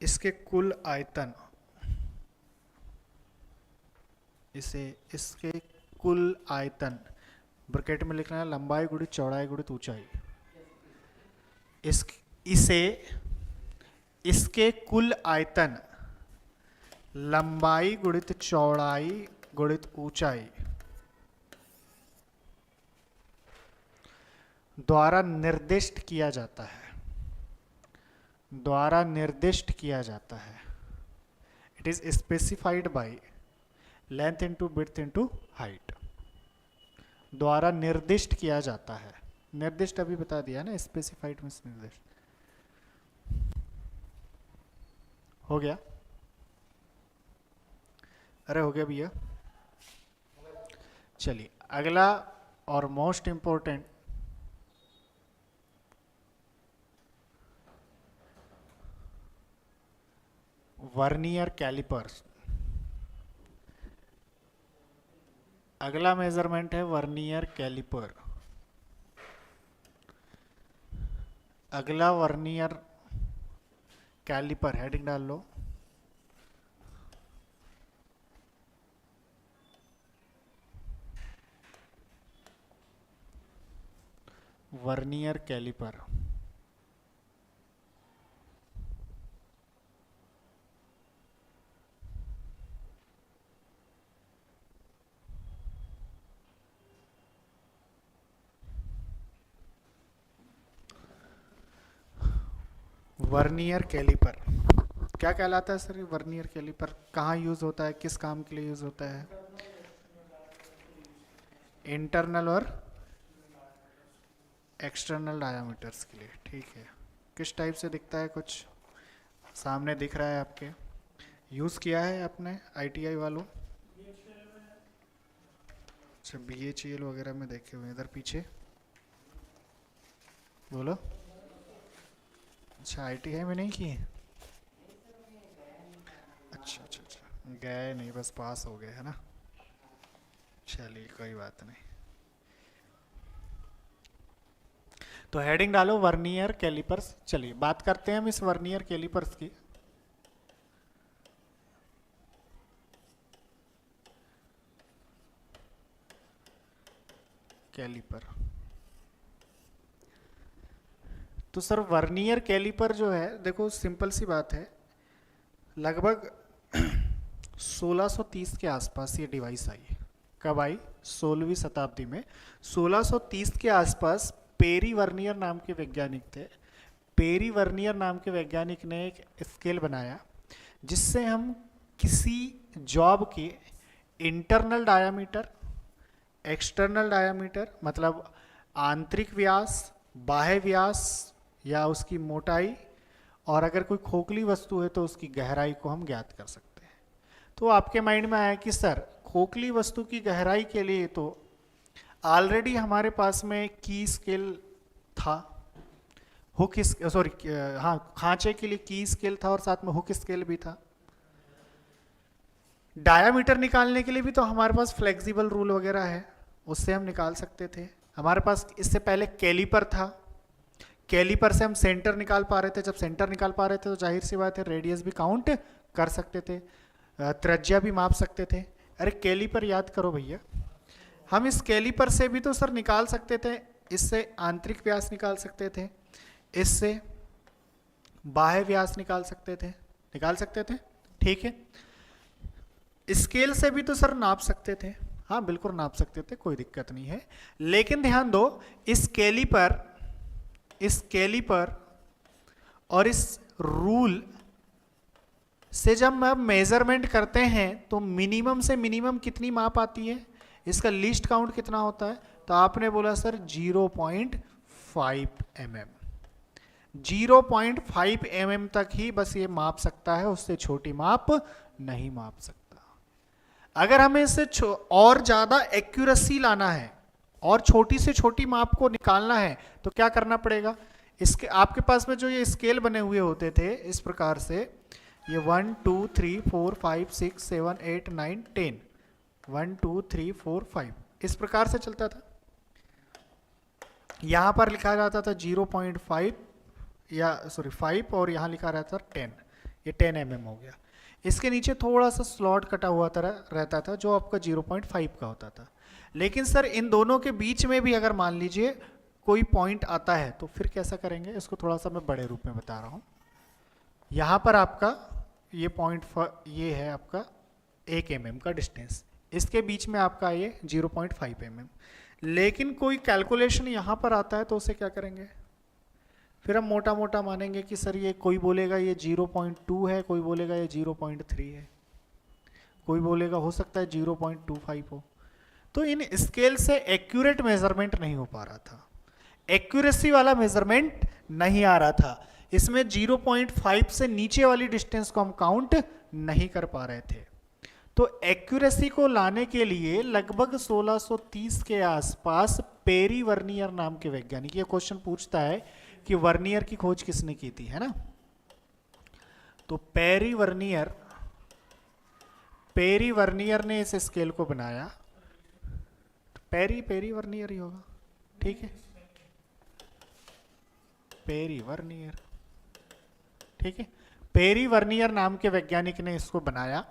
इसके कुल आयतन, इसके कुल आयतन, ब्रैकेट में लिखना है लंबाई गुणित चौड़ाई गुणित ऊंचाई। इसके कुल आयतन लंबाई गुणित चौड़ाई गुणित ऊंचाई द्वारा निर्दिष्ट किया जाता है, द्वारा निर्दिष्ट किया जाता है। It is specified by length into width into height, द्वारा निर्दिष्ट किया जाता है। निर्दिष्ट अभी बता दिया ना, स्पेसिफाइड मींस निर्दिष्ट। हो गया? अरे हो गया भैया। चलिए अगला और मोस्ट इंपॉर्टेंट, वर्नियर कैलिपर्स। अगला मेजरमेंट है वर्नियर कैलिपर। अगला वर्नियर कैलिपर हेडिंग डाल लो। वर्नियर कैलिपर, वर्नियर कैलिपर क्या कहलाता है सर? वर्नियर कैलिपर कहाँ यूज होता है, किस काम के लिए यूज होता है? इंटरनल और एक्सटर्नल डायामीटर्स के लिए, ठीक है। किस टाइप से दिखता है? कुछ सामने दिख रहा है आपके, यूज किया है आपने आईटीआई वालों? अच्छा, बीएचईएल वगैरह में देखे हुए। इधर पीछे बोलो। अच्छा, आईटीआई में नहीं किए? अच्छा अच्छा अच्छा, गए नहीं, बस पास हो गए है ना। चलिए कोई बात नहीं। तो हेडिंग डालो वर्नियर कैलिपर्स। चलिए बात करते हैं हम इस वर्नियर कैलिपर्स की। कैलिपर, तो सर वर्नियर कैलिपर जो है, देखो सिंपल सी बात है, लगभग 1630 के आसपास ये डिवाइस आई। कब आई? 16वीं शताब्दी में। 1630 के आसपास पेरी वर्नियर नाम के वैज्ञानिक थे। पेरी वर्नियर नाम के वैज्ञानिक ने एक स्केल बनाया जिससे हम किसी जॉब के इंटरनल डायामीटर, एक्सटर्नल डायामीटर मतलब आंतरिक व्यास, बाह्य व्यास या उसकी मोटाई, और अगर कोई खोखली वस्तु है तो उसकी गहराई को हम ज्ञात कर सकते हैं। तो आपके माइंड में आया कि सर खोखली वस्तु की गहराई के लिए तो ऑलरेडी हमारे पास में की स्केल था, हुक, सॉरी हाँ, खांचे के लिए की स्केल था और साथ में हुक स्केल भी था। डायामीटर निकालने के लिए भी तो हमारे पास फ्लेक्सिबल रूल वगैरह है, उससे हम निकाल सकते थे। हमारे पास इससे पहले कैलिपर था, कैलिपर से हम सेंटर निकाल पा रहे थे। जब सेंटर निकाल पा रहे थे तो जाहिर सी बात है रेडियस भी काउंट कर सकते थे, त्रिज्या भी माप सकते थे। अरे कैलिपर याद करो भैया, हम इस कैलिपर से भी तो सर निकाल सकते थे, इससे आंतरिक व्यास निकाल सकते थे, इससे बाह्य व्यास निकाल सकते थे, ठीक है। स्केल से भी तो सर नाप सकते थे, हाँ बिल्कुल नाप सकते थे, कोई दिक्कत नहीं है। लेकिन ध्यान दो, इस कैलिपर और इस रूल से जब हम मेजरमेंट करते हैं तो मिनिमम से मिनिमम कितनी माप आती है, इसका लीस्ट काउंट कितना होता है? तो आपने बोला सर 0.5 mm। 0.5 mm तक ही बस ये माप सकता है, उससे छोटी माप नहीं माप सकता। अगर हमें इससे और ज्यादा एक्यूरेसी लाना है और छोटी से छोटी माप को निकालना है तो क्या करना पड़ेगा? इसके आपके पास में जो ये स्केल बने हुए होते थे इस प्रकार से, ये 1 2 3 4 5 6 7 8 9 10, 1 2 3 4 5 इस प्रकार से चलता था। यहां पर लिखा जाता था 0.5 या सॉरी 5 और यहां लिखा रहता था 10, ये 10 mm हो गया। इसके नीचे थोड़ा सा स्लॉट कटा हुआ तरह रहता था जो आपका 0.5 का होता था। लेकिन सर इन दोनों के बीच में भी अगर मान लीजिए कोई पॉइंट आता है तो फिर कैसा करेंगे? इसको थोड़ा सा मैं बड़े रूप में बता रहा हूं। यहां पर आपका ये पॉइंट, ये है आपका 1 mm का डिस्टेंस, इसके बीच में आपका ये 0.5 mm। लेकिन कोई कैलकुलेशन यहां पर आता है तो उसे क्या करेंगे? फिर हम मोटा मोटा मानेंगे कि सर ये कोई बोलेगा ये 0.2 है, कोई बोलेगा ये 0.3 है, कोई बोलेगा हो सकता है 0.25 हो। तो इन स्केल से एक्यूरेट मेजरमेंट नहीं हो पा रहा था, एक्यूरेसी वाला मेजरमेंट नहीं आ रहा था। इसमें 0.5 से नीचे वाली डिस्टेंस को हम काउंट नहीं कर पा रहे थे। तो एक्यूरेसी को लाने के लिए लगभग 1630 के आसपास पेरी वर्नियर नाम के वैज्ञानिक, ये क्वेश्चन पूछता है कि वर्नियर की खोज किसने की थी, है ना? तो पेरी वर्नियर ने इस स्केल को बनाया। पेरी वर्नियर ही होगा, ठीक है, पेरी वर्नियर, ठीक है। पेरी वर्नियर नाम के वैज्ञानिक ने इसको बनाया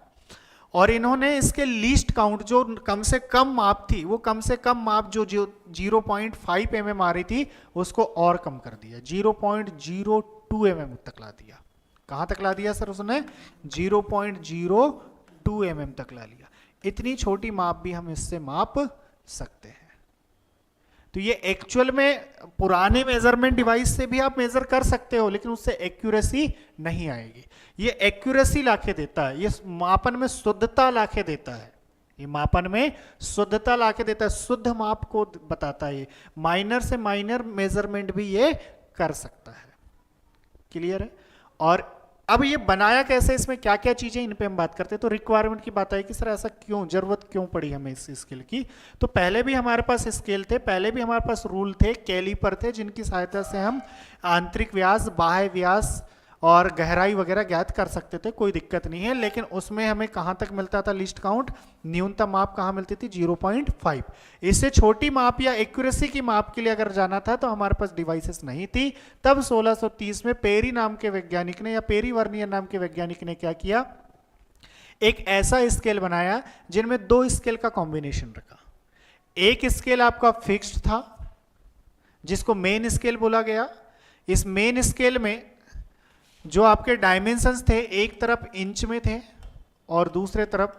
और इन्होंने इसके लीस्ट काउंट, जो कम से कम माप थी, वो कम से कम माप जो 0.5 mm आ रही थी, उसको और कम कर दिया, 0.02 mm तक ला दिया। कहाँ तक ला दिया सर उसने? 0.02 mm तक ला लिया। इतनी छोटी माप भी हम इससे माप सकते हैं। तो ये एक्चुअल में पुराने मेजरमेंट डिवाइस से भी आप मेजर कर सकते हो, लेकिन उससे एक्यूरेसी नहीं आएगी। ये एक्यूरेसी लाके देता है, ये मापन में शुद्धता लाके देता है, ये मापन में शुद्धता लाके देता है, शुद्ध माप को बताता है। माइनर से माइनर मेजरमेंट भी ये कर सकता है। क्लियर है? और अब ये बनाया कैसे, इसमें क्या क्या चीजें, इन पे हम बात करते हैं। तो रिक्वायरमेंट की बात आई कि सर ऐसा क्यों, जरूरत क्यों पड़ी हमें इस स्केल की। तो पहले भी हमारे पास स्केल थे, पहले भी हमारे पास रूल थे, कैलिपर थे, जिनकी सहायता से हम आंतरिक व्यास, बाह्य व्यास और गहराई वगैरह ज्ञात कर सकते थे, कोई दिक्कत नहीं है। लेकिन उसमें हमें कहां तक मिलता था लीस्ट काउंट, न्यूनतम माप कहां मिलती थी? 0.5। इससे छोटी माप या एक्यूरेसी की माप के लिए अगर जाना था तो हमारे पास डिवाइसेस नहीं थी। तब 1630 में पेरी नाम के वैज्ञानिक ने, या पेरी वर्नियर नाम के वैज्ञानिक ने क्या किया, एक ऐसा स्केल बनाया जिनमें दो स्केल का कॉम्बिनेशन रखा। एक स्केल आपका फिक्स्ड था जिसको मेन स्केल बोला गया। इस मेन स्केल में जो आपके डायमेंशंस थे, एक तरफ इंच में थे और दूसरे तरफ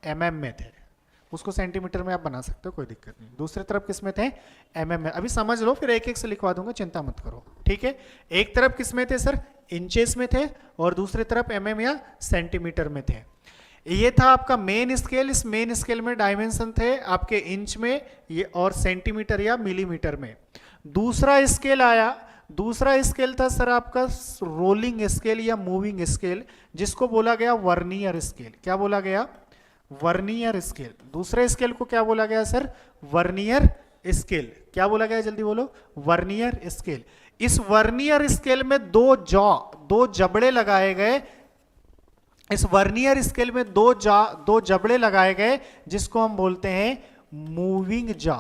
mm में थे। उसको सेंटीमीटर में आप बना सकते हो, कोई दिक्कत नहीं। दूसरे तरफ किस में थे? mm में। अभी समझ लो, फिर एक एक से लिखवा दूंगा, चिंता मत करो, ठीक है। एक तरफ किस में थे सर? इंचेस में थे, और दूसरे तरफ mm या सेंटीमीटर में थे। ये था आपका मेन स्केल। इस मेन स्केल में डायमेंशन थे आपके इंच में ये और सेंटीमीटर या मिलीमीटर में। दूसरा स्केल आया, दूसरा स्केल था सर आपका रोलिंग स्केल या मूविंग स्केल, जिसको बोला गया वर्नियर स्केल। क्या बोला गया? Vernier scale. दूसरे स्केल को क्या बोला गया सर? Vernier scale. क्या बोला गया, जल्दी बोलो? Vernier scale. इस वर्नियर स्केल में दो जबड़े लगाए गए। इस वर्नियर स्केल में दो जबड़े लगाए गए, जिसको हम बोलते हैं मूविंग जॉ।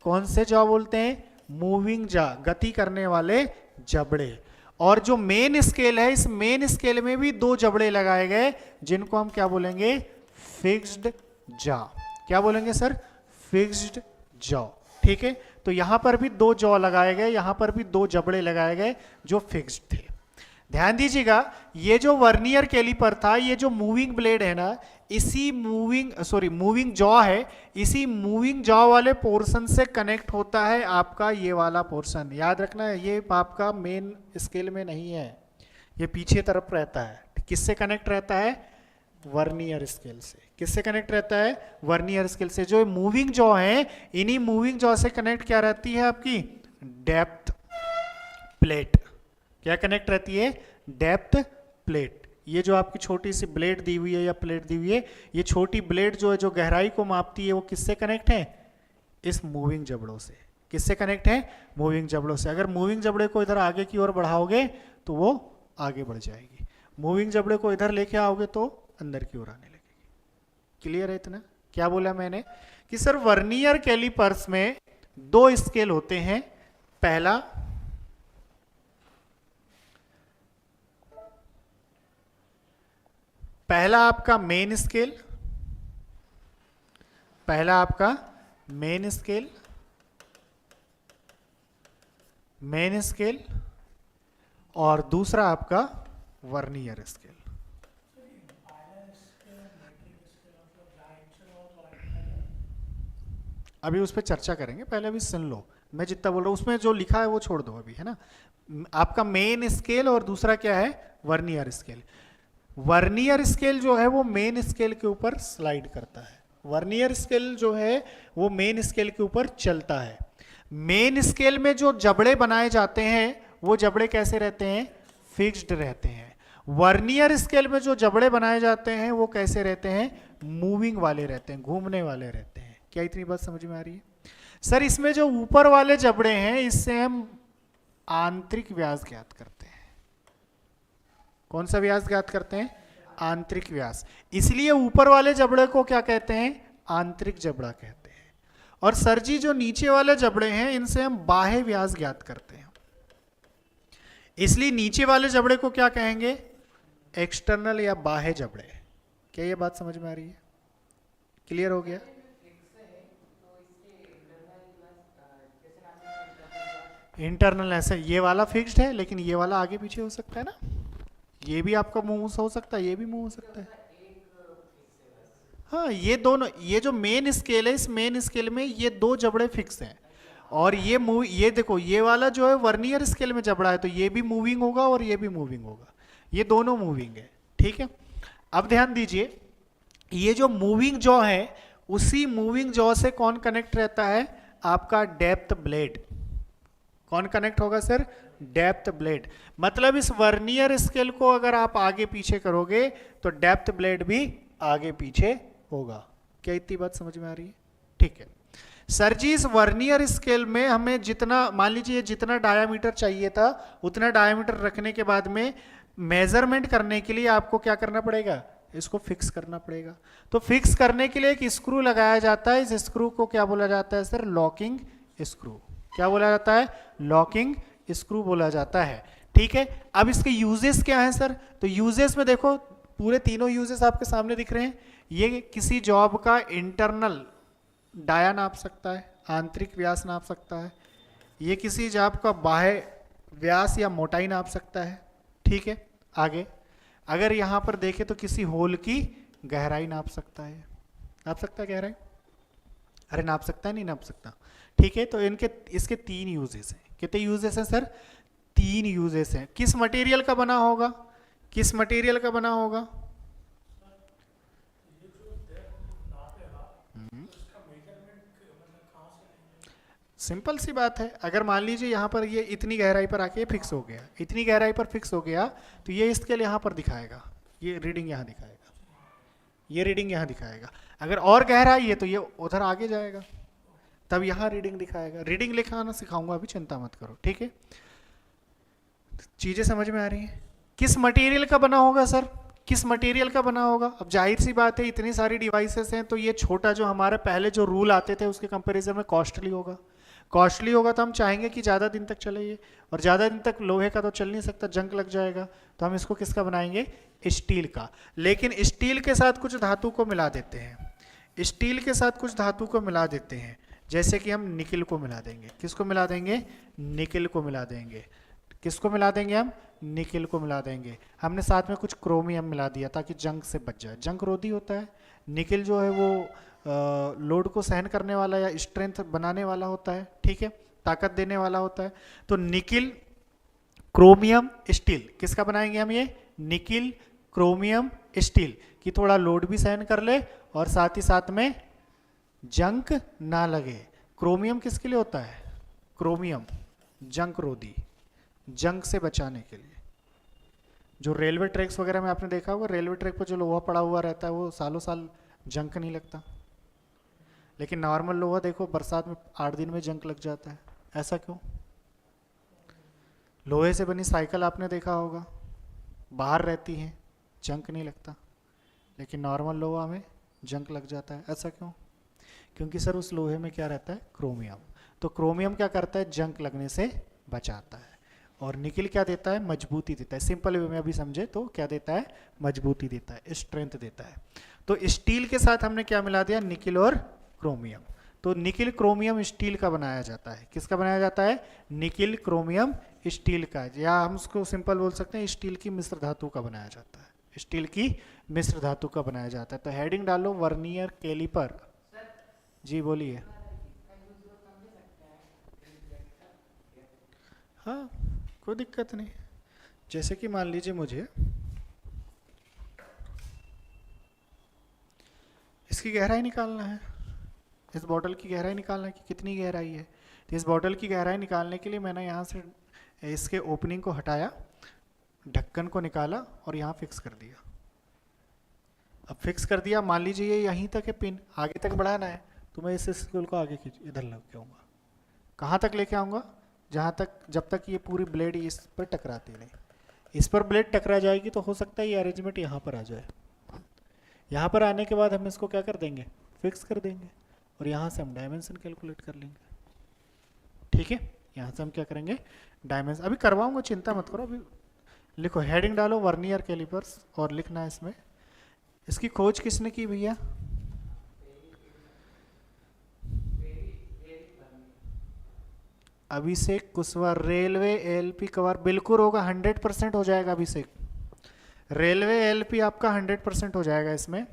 कौन से जॉ बोलते हैं? मूविंग जॉ, गति करने वाले जबड़े। और जो मेन स्केल है, इस मेन स्केल में भी दो जबड़े लगाए गए, जिनको हम क्या बोलेंगे? Fixed jaw. क्या बोलेंगे सर? Fixed jaw. ठीक है, तो यहां पर भी दो जॉ लगाए गए, यहां पर भी दो जबड़े लगाए गए जो फिक्स्ड थे। ध्यान दीजिएगा, ये जो वर्नियर कैलिपर था, ये जो मूविंग ब्लेड है ना, इसी मूविंग जॉ है, इसी मूविंग जॉ वाले पोर्शन से कनेक्ट होता है आपका ये वाला पोर्शन। याद रखना है, ये आपका मेन स्केल में नहीं है, ये पीछे तरफ रहता है। किससे कनेक्ट रहता है? वर्नियर स्केल से। किससे कनेक्ट रहता है? वर्नियर स्केल से। जो मूविंग जॉ है, इन्हीं मूविंग जॉ से कनेक्ट क्या रहती है आपकी? Depth plate. क्या कनेक्ट रहती है? Depth plate. ये जो आपकी छोटी सी ब्लेड दी हुई है या प्लेट दी हुई है, ये छोटी ब्लेड जो है, जो गहराई को मापती है, वो किससे कनेक्ट है? इस मूविंग जबड़ों से। किससे कनेक्ट है? मूविंग जबड़ों से। अगर मूविंग जबड़े को इधर आगे की ओर बढ़ाओगे तो वो आगे बढ़ जाएगी, मूविंग जबड़े को इधर लेके आओगे तो अंदर की ओर आने लगेगी। क्लियर है इतना? क्या बोला मैंने कि सर वर्नियर कैलिपर्स में दो स्केल होते हैं। पहला आपका मेन स्केल, मेन स्केल और दूसरा आपका वर्नियर स्केल। अभी उस पर चर्चा करेंगे, पहले अभी सुन लो मैं जितना बोल रहा हूं, उसमें जो लिखा है वो छोड़ दो अभी, है ना। आपका मेन स्केल और दूसरा क्या है? Vernier scale. वर्नियर स्केल जो है वो मेन स्केल के ऊपर स्लाइड करता है। वर्नियर स्केल जो है वो मेन स्केल के ऊपर चलता है। मेन स्केल में जो जबड़े बनाए जाते हैं वो जबड़े कैसे रहते हैं? फिक्स्ड रहते हैं। वर्नियर स्केल में जो जबड़े बनाए जाते हैं वो कैसे रहते हैं? मूविंग वाले रहते हैं, घूमने वाले रहते हैं। क्या इतनी बात समझ में आ रही है? सर इसमें जो ऊपर वाले जबड़े हैं, इससे हम आंतरिक व्यास ज्ञात करते हैं। कौन सा व्यास ज्ञात करते हैं? आंतरिक व्यास। इसलिए ऊपर वाले जबड़े को क्या कहते हैं? आंतरिक जबड़ा कहते हैं। और सर जी जो नीचे वाले जबड़े हैं, इनसे हम बाह्य व्यास ज्ञात करते हैं। इसलिए नीचे वाले जबड़े को क्या कहेंगे? एक्सटर्नल या बाह्य जबड़े। क्या ये बात समझ में आ रही है? क्लियर हो गया? इंटरनल ऐसे ये वाला फिक्स्ड है, लेकिन ये वाला आगे पीछे हो सकता है ना, ये भी आपका मूव हो सकता है, ये भी मूव हो सकता है। हाँ, ये दोनों, ये जो मेन स्केल है, इस मेन स्केल में ये दो जबड़े फिक्स हैं, और ये मूव, ये देखो ये वाला जो है वर्नियर स्केल में जबड़ा है, तो ये भी मूविंग होगा और ये भी मूविंग होगा, ये दोनों मूविंग है, ठीक है। अब ध्यान दीजिए, ये जो मूविंग जॉ है, उसी मूविंग जॉ से कौन कनेक्ट रहता है? आपका डेप्थ ब्लेड। कौन कनेक्ट होगा सर? Depth blade. मतलब इस वर्नियर स्केल को अगर आप आगे पीछे करोगे तो डेप्थ ब्लेड भी आगे पीछे होगा। क्या इतनी बात समझ में आ रही है? ठीक है सर जी, इस वर्नियर स्केल में हमें जितना, मान लीजिए जितना डायामीटर चाहिए था, उतना डायामीटर रखने के बाद में मेजरमेंट करने के लिए आपको क्या करना पड़ेगा? इसको फिक्स करना पड़ेगा। तो फिक्स करने के लिए एक स्क्रू लगाया जाता है, इस स्क्रू को क्या बोला जाता है सर? Locking screw. क्या बोला जाता है? लॉकिंग स्क्रू बोला जाता है, ठीक है। अब इसके यूजेस क्या है सर? तो यूजेस में देखो, पूरे तीनों यूजेस आपके सामने दिख रहे हैं। ये किसी जॉब का इंटरनल डाया नाप सकता है, आंतरिक व्यास नाप सकता है। ये किसी जॉब का बाह्य व्यास या मोटाई नाप सकता है, ठीक है। आगे अगर यहां पर देखें तो किसी होल की गहराई नाप सकता है। नाप सकता है गहराई? अरे नाप सकता है, नहीं नाप सकता, ठीक है। तो इनके, इसके तीन यूजेस हैं। कितने यूजेस हैं सर? तीन यूजेस हैं। किस मटेरियल का बना होगा? किस मटेरियल का बना होगा? सिंपल सी बात है, अगर मान लीजिए यहाँ पर ये इतनी गहराई पर आके फिक्स हो गया, इतनी गहराई पर फिक्स हो गया, तो ये स्केल यहाँ पर दिखाएगा, ये रीडिंग यहाँ दिखाएगा, ये रीडिंग यहाँ दिखाएगा। अगर और गहराई है तो ये उधर आगे जाएगा, तब यहाँ रीडिंग दिखाएगा। रीडिंग लिखाना सिखाऊंगा, अभी चिंता मत करो, ठीक है। चीजें समझ में आ रही हैं? किस मटेरियल का बना होगा सर? किस मटेरियल का बना होगा? अब जाहिर सी बात है, इतनी सारी डिवाइसेस हैं, तो ये छोटा जो हमारे पहले जो रूल आते थे उसके कंपैरिजन में कॉस्टली होगा। कॉस्टली होगा तो हम चाहेंगे कि ज़्यादा दिन तक चले ये, और ज़्यादा दिन तक लोहे का तो चल नहीं सकता, जंग लग जाएगा, तो हम इसको किसका बनाएंगे? स्टील का। लेकिन स्टील के साथ कुछ धातु को मिला देते हैं, स्टील के साथ कुछ धातु को मिला देते हैं, जैसे कि हम निकिल को मिला देंगे। किसको मिला देंगे? निकिल को मिला देंगे। किसको मिला देंगे हम? निकिल को मिला देंगे। हमने साथ में कुछ क्रोमियम मिला दिया ताकि जंग से बच जाए, जंग रोधी होता है। निकिल जो है वो लोड को सहन करने वाला या स्ट्रेंथ बनाने वाला होता है, ठीक है, ताकत देने वाला होता है। तो निकिल, क्रोमियम, स्टील, किसका बनाएंगे हम? ये निकिल, क्रोमियम, स्टील, कि थोड़ा लोड भी सहन कर ले और साथ ही साथ में जंक ना लगे। क्रोमियम किसके लिए होता है? क्रोमियम जंक रोधी, जंग से बचाने के लिए। जो रेलवे ट्रैक्स वगैरह में आपने देखा होगा, रेलवे ट्रैक पर जो लोहा पड़ा हुआ रहता है वो सालों साल जंक नहीं लगता, लेकिन नॉर्मल लोहा देखो बरसात में 8 दिन में जंक लग जाता है। ऐसा क्यों? लोहे से बनी साइकिल आपने देखा होगा, बाहर रहती है, जंक नहीं लगता, लेकिन नॉर्मल लोहा में जंक लग जाता है। ऐसा क्यों? क्योंकि सर उस लोहे में क्या रहता है? क्रोमियम। तो क्रोमियम क्या करता है? जंक लगने से बचाता है। और निकिल क्या देता है? मजबूती देता है। सिंपल वे में अभी समझे तो क्या देता है? मजबूती देता है, स्ट्रेंथ देता है। तो स्टील के साथ हमने क्या मिला दिया? निकिल और क्रोमियम। तो निकिल क्रोमियम स्टील का बनाया जाता है। किसका बनाया जाता है? निकिल क्रोमियम स्टील का, या हम उसको सिंपल बोल सकते हैं स्टील की मिश्र धातु का बनाया जाता है, स्टील की मिश्र धातु का बनाया जाता है। तो हेडिंग डालो वर्नियर कैलिपर। जी बोलिए। हाँ कोई दिक्कत नहीं। जैसे कि मान लीजिए मुझे इसकी गहराई निकालना है, इस बॉटल की गहराई निकालना है कि कितनी गहराई है। तो इस बॉटल की गहराई निकालने के लिए मैंने यहाँ से इसके ओपनिंग को हटाया, ढक्कन को निकाला और यहाँ फिक्स कर दिया। अब फिक्स कर दिया, मान लीजिए ये यहीं तक है पिन, आगे तक बढ़ाना है तो मैं इस स्क्रू को आगे खींच इधर लेके आऊँगा। कहाँ तक लेके आऊँगा? जहाँ तक, जब तक ये पूरी ब्लेड इस पर टकराती नहीं। इस पर ब्लेड टकरा जाएगी तो हो सकता है ये अरेंजमेंट यहाँ पर आ जाए। यहाँ पर आने के बाद हम इसको क्या कर देंगे? फिक्स कर देंगे, और यहाँ से हम डायमेंशन कैलकुलेट कर लेंगे, ठीक है। यहाँ से हम क्या करेंगे? डायमेंशन अभी करवाऊंगा, चिंता मत करो, अभी लिखो, हेडिंग डालो वर्नियर कैलिपर्स और लिखना है इसमें, इसकी खोज किसने की भैया? अभिषेक कुशवाहा। रेलवे एलपी कवर बिल्कुल होगा, 100% हो जाएगा अभिषेक। रेलवे एलपी आपका 100% हो जाएगा इसमें।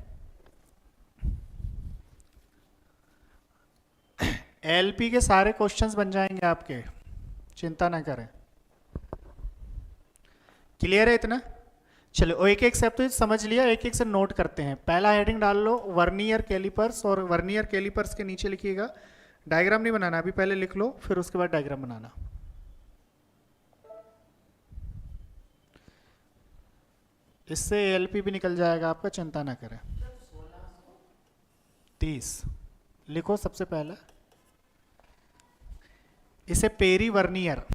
एलपी के सारे क्वेश्चंस बन जाएंगे आपके, चिंता ना करें। क्लियर है इतना? चलो एक एक स्टेप तो समझ लिया, एक एक से नोट करते हैं। पहला हेडिंग डाल लो वर्नियर कैलिपर्स, और वर्नियर कैलिपर्स के नीचे लिखिएगा, डायग्राम नहीं बनाना अभी, पहले लिख लो फिर उसके बाद डायग्राम बनाना। इससे एलपी भी निकल जाएगा आपका, चिंता ना करें। 30 लिखो सबसे पहला। इसे पेरी वर्नियर,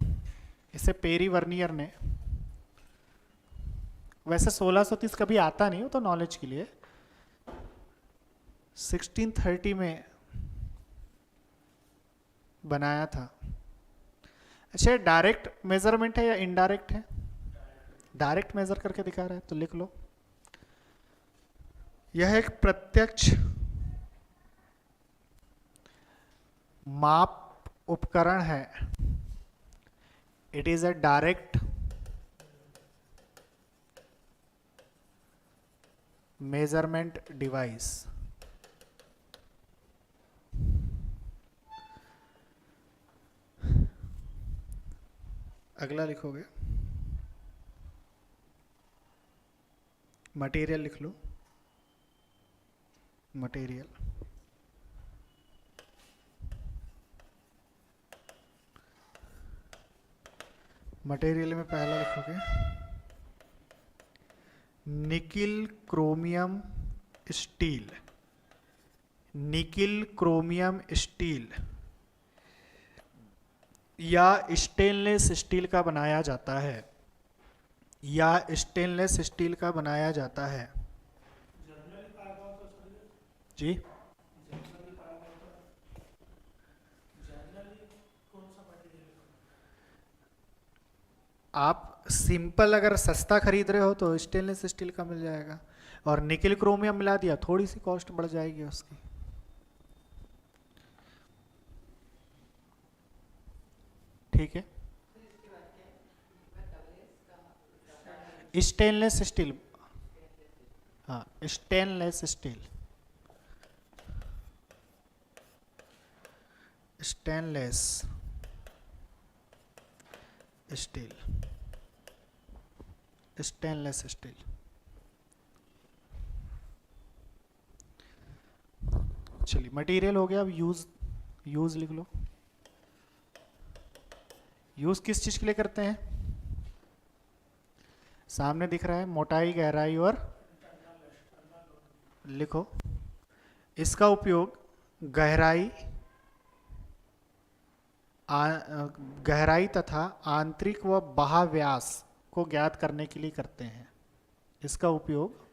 इसे पेरी वर्नियर ने, वैसे 1630 कभी आता नहीं हो तो नॉलेज के लिए, 1630 में बनाया था। अच्छा, डायरेक्ट मेजरमेंट है या इनडायरेक्ट है? डायरेक्ट मेजर करके दिखा रहा है, तो लिख लो यह एक प्रत्यक्ष माप उपकरण है। It is a direct measurement device. अगला लिखोगे, मटेरियल लिख लो, मटेरियल। मटेरियल में पहला लिखोगे nickel chromium steel. Nickel chromium steel या स्टेनलेस स्टील का बनाया जाता है, या स्टेनलेस स्टील का बनाया जाता है जी। आप सिंपल अगर सस्ता खरीद रहे हो तो स्टेनलेस स्टील का मिल जाएगा, और निकिल क्रोमियम मिला दिया थोड़ी सी कॉस्ट बढ़ जाएगी उसकी। ठीक है, स्टेनलेस स्टील, हाँ stainless steel, stainless steel, stainless steel. चलिए मटेरियल हो गया, अब यूज, यूज लिख लो। यूज किस चीज के लिए करते हैं? सामने दिख रहा है मोटाई, गहराई और लिखो। इसका उपयोग गहराई, गहराई तथा आंतरिक व बाह्य व्यास को ज्ञात करने के लिए करते हैं। इसका उपयोग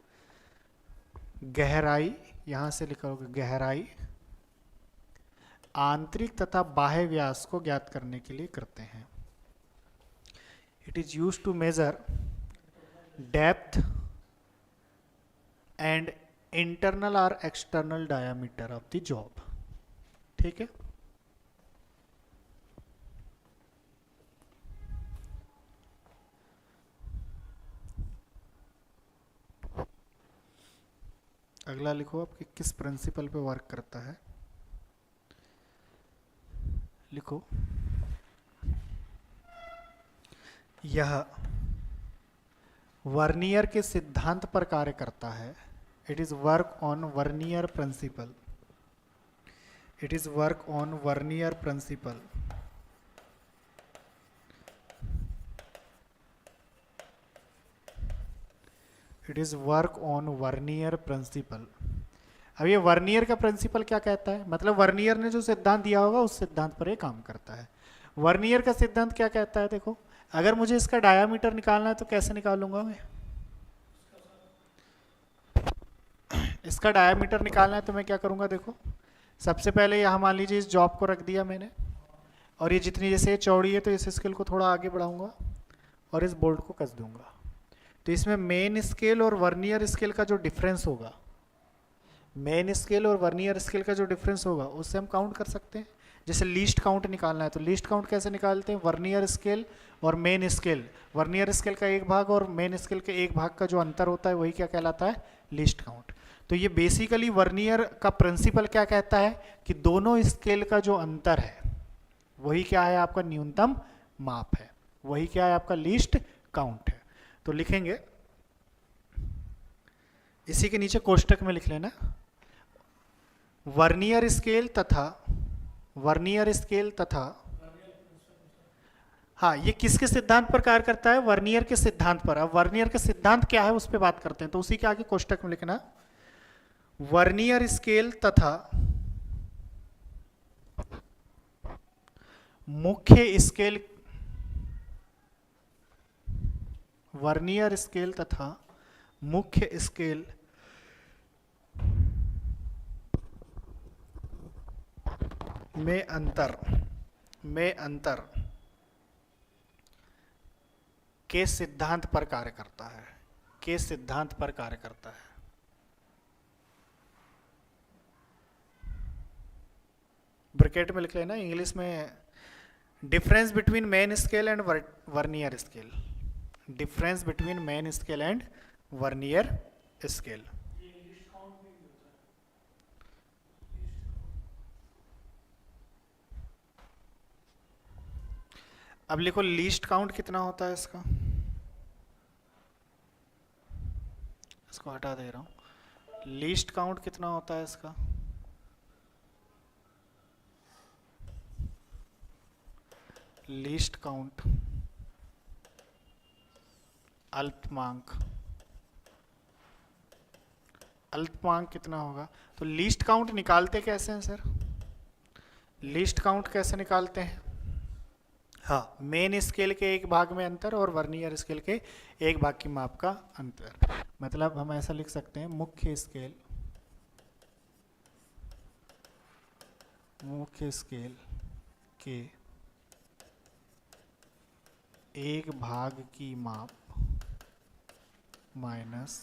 गहराई, यहां से लिखोगे गहराई, आंतरिक तथा बाह्य व्यास को ज्ञात करने के लिए करते हैं। It is used to measure depth and internal और external diameter of the job. ठीक है, अगला लिखो आपके किस प्रिंसिपल पे वर्क करता है। लिखो यह वर्नियर के सिद्धांत पर कार्य करता है। It is work on vernier principle. It is work on vernier principle. It is work on vernier principle. अब ये वर्नियर का प्रिंसिपल क्या कहता है? मतलब वर्नियर ने जो सिद्धांत दिया होगा उस सिद्धांत पर ये काम करता है। वर्नियर का सिद्धांत क्या कहता है? देखो, अगर मुझे इसका डायामीटर निकालना है तो कैसे निकालूंगा मैं? इसका डायामीटर निकालना है तो मैं क्या करूंगा? देखो, सबसे पहले यहाँ मान लीजिए इस जॉब को रख दिया मैंने, और ये जितनी जैसे चौड़ी है तो इस स्केल को थोड़ा आगे बढ़ाऊंगा और इस बोल्ट को कस दूंगा। तो इसमें मेन स्केल और वर्नियर स्केल का जो डिफरेंस होगा, मेन स्केल और वर्नियर स्केल का जो डिफरेंस होगा उससे हम काउंट कर सकते हैं। जैसे लीस्ट काउंट निकालना है तो लीस्ट काउंट कैसे निकालते हैं, वर्नियर स्केल और मेन स्केल, वर्नियर स्केल का एक भाग और मेन स्केल के एक भाग का जो अंतर होता है वही क्या कहलाता है, लीस्ट काउंट। तो ये बेसिकली वर्नियर का प्रिंसिपल क्या कहता है कि दोनों स्केल का जो अंतर है वही क्या है, आपका न्यूनतम माप है, वही क्या है, आपका लीस्ट काउंट है। तो लिखेंगे, इसी के नीचे कोष्टक में लिख लेना, वर्नियर स्केल तथा हाँ, ये किसके सिद्धांत पर कार्य करता है, वर्नियर के सिद्धांत पर। अब वर्नियर के सिद्धांत क्या है उस पर बात करते हैं। तो उसी के आगे कोष्टक में लिखना, वर्नियर स्केल तथा मुख्य स्केल, वर्नियर स्केल तथा मुख्य स्केल में अंतर के सिद्धांत पर कार्य करता है, के सिद्धांत पर कार्य करता है। ब्रैकेट में लिख लेना, इंग्लिश में difference between main scale and vernier scale, difference between main scale and vernier scale. अब लिखो लीस्ट काउंट कितना होता है इसका, इसको हटा दे रहा हूं, लीस्ट काउंट कितना होता है इसका, लीस्ट काउंट अल्पमांक, अल्पमांक कितना होगा। तो लीस्ट काउंट निकालते कैसे हैं सर, लीस्ट काउंट कैसे निकालते हैं, हाँ, मेन स्केल के एक भाग में अंतर और वर्नियर स्केल के एक भाग की माप का अंतर। मतलब हम ऐसा लिख सकते हैं, मुख्य स्केल के एक भाग की माप माइनस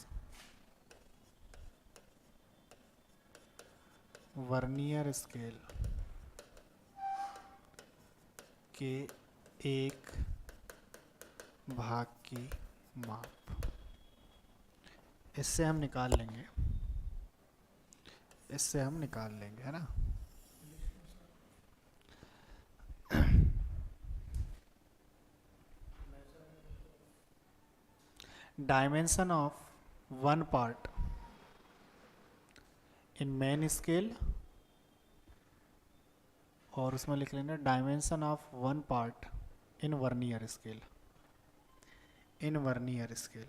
वर्नियर स्केल के एक भाग की माप, इससे हम निकाल लेंगे, इससे हम निकाल लेंगे, है ना। Dimension of one part in main scale, और उसमें लिख लेना dimension of one part in vernier scale, in vernier scale.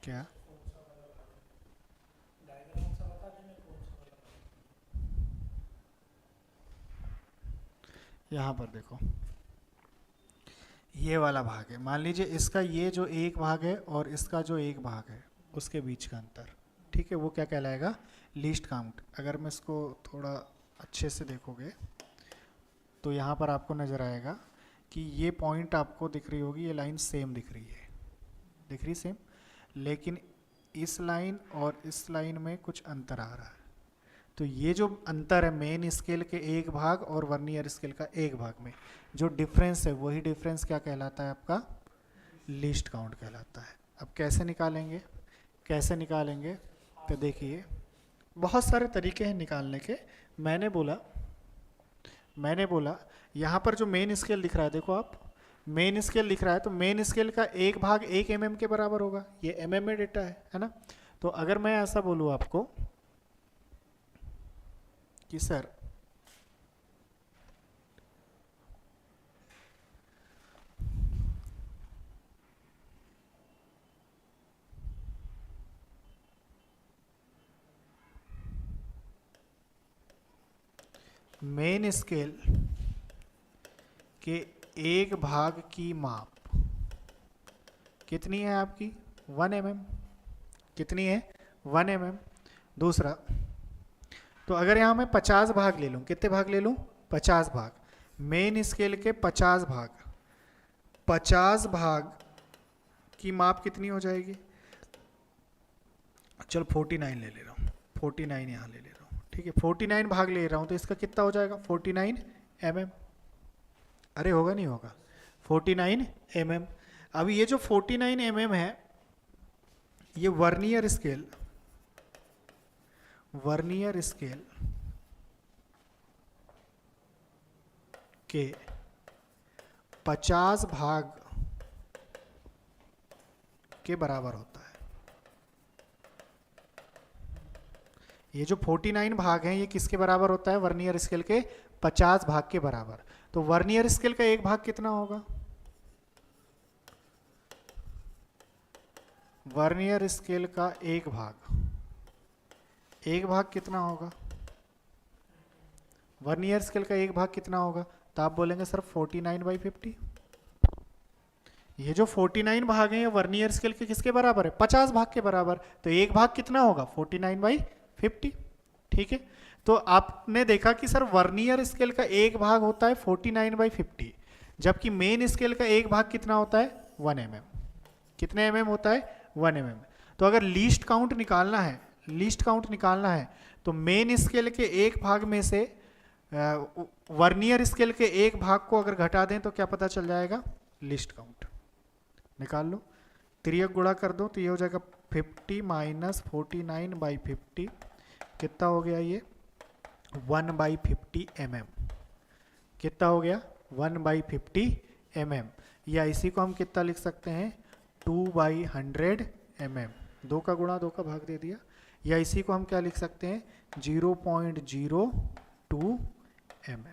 क्या, यहाँ पर देखो ये वाला भाग है, मान लीजिए इसका ये जो एक भाग है और इसका जो एक भाग है उसके बीच का अंतर, ठीक है, वो क्या कहलाएगा, लीस्ट काउंट। अगर मैं इसको थोड़ा अच्छे से देखोगे तो यहाँ पर आपको नज़र आएगा कि ये पॉइंट आपको दिख रही होगी, ये लाइन सेम दिख रही है, दिख रही सेम, लेकिन इस लाइन और इस लाइन में कुछ अंतर आ रहा है। तो ये जो अंतर है मेन स्केल के एक भाग और वर्नियर स्केल का एक भाग में जो डिफरेंस है, वही डिफरेंस क्या कहलाता है, आपका लीस्ट काउंट कहलाता है। अब कैसे निकालेंगे, कैसे निकालेंगे, तो देखिए बहुत सारे तरीके हैं निकालने के। मैंने बोला यहाँ पर जो मेन स्केल दिख रहा है, देखो आप मेन स्केल दिख रहा है, तो मेन स्केल का एक भाग 1 mm के बराबर होगा, ये mm में डेटा है ना। तो अगर मैं ऐसा बोलूँ आपको कि सर मेन स्केल के एक भाग की माप कितनी है आपकी? 1 mm। कितनी है? 1 mm। दूसरा, तो अगर यहाँ मैं 50 भाग ले लूँ, कितने भाग ले लूँ? 50 भाग। मेन स्केल के 50 भाग, 50 भाग की माप कितनी हो जाएगी? चल 49 ले रहा हूँ, 49 यहाँ ले रहा हूँ, ठीक है। 49 भाग ले रहा हूँ तो इसका कितना हो जाएगा? 49 mm। अरे होगा नहीं होगा? 49 mm। अब ये जो 49 mm है, ये वर्नियर स्केल के 50 भाग के बराबर होता है। ये जो 49 भाग हैं, ये किसके बराबर होता है? वर्नियर स्केल के 50 भाग के बराबर। तो वर्नियर स्केल का एक भाग कितना होगा? वर्नियर स्केल का एक भाग कितना होगा? वर्नियर स्केल का एक भाग कितना होगा? तो आप बोलेंगे सर 49/50। ये जो 49 भाग हैं, ये वर्नियर स्केल के किसके बराबर है? 50 भाग के बराबर। तो एक भाग कितना होगा? 49/50। ठीक है। तो आपने देखा कि सर वर्नियर स्केल का एक भाग होता है 49/50, जबकि मेन स्केल का एक भाग कितना होता है? 1 mm। कितने mm होता है? 1 mm। तो अगर लीस्ट काउंट निकालना है तो मेन स्केल के एक भाग में से वर्नियर स्केल के एक भाग को अगर घटा दें तो क्या पता चल जाएगा? लीस्ट काउंट निकाल लो। त्रियक गुणा कर दो तो ये हो जाएगा 50 माइनस 49/50। कितना हो गया ये? 1/50 mm। कितना हो गया? 1/50 mm। या इसी को हम कितना लिख सकते हैं? 2/100 mm। 2 का गुणा 2 का भाग दे दिया। या इसी को हम क्या लिख सकते हैं? 0.02 mm।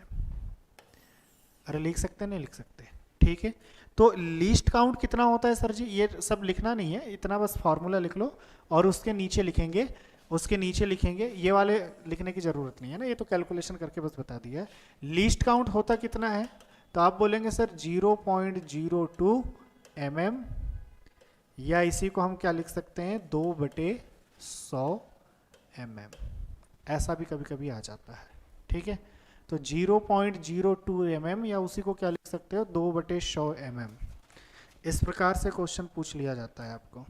अरे लिख सकते नहीं लिख सकते? ठीक है। तो लीस्ट काउंट कितना होता है सर जी? ये सब लिखना नहीं है, इतना बस फॉर्मूला लिख लो और उसके नीचे लिखेंगे ये वाले लिखने की जरूरत नहीं है ना, ये तो कैलकुलेशन करके बस बता दिया है। लीस्ट काउंट होता कितना है? तो आप बोलेंगे सर 0.02 mm। या इसी को हम क्या लिख सकते हैं? 2/100 mm। ऐसा भी कभी कभी आ जाता है। ठीक है। तो 0.02 mm या उसी को क्या लिख सकते हो? 2/100 mm। इस प्रकार से क्वेश्चन पूछ लिया जाता है आपको।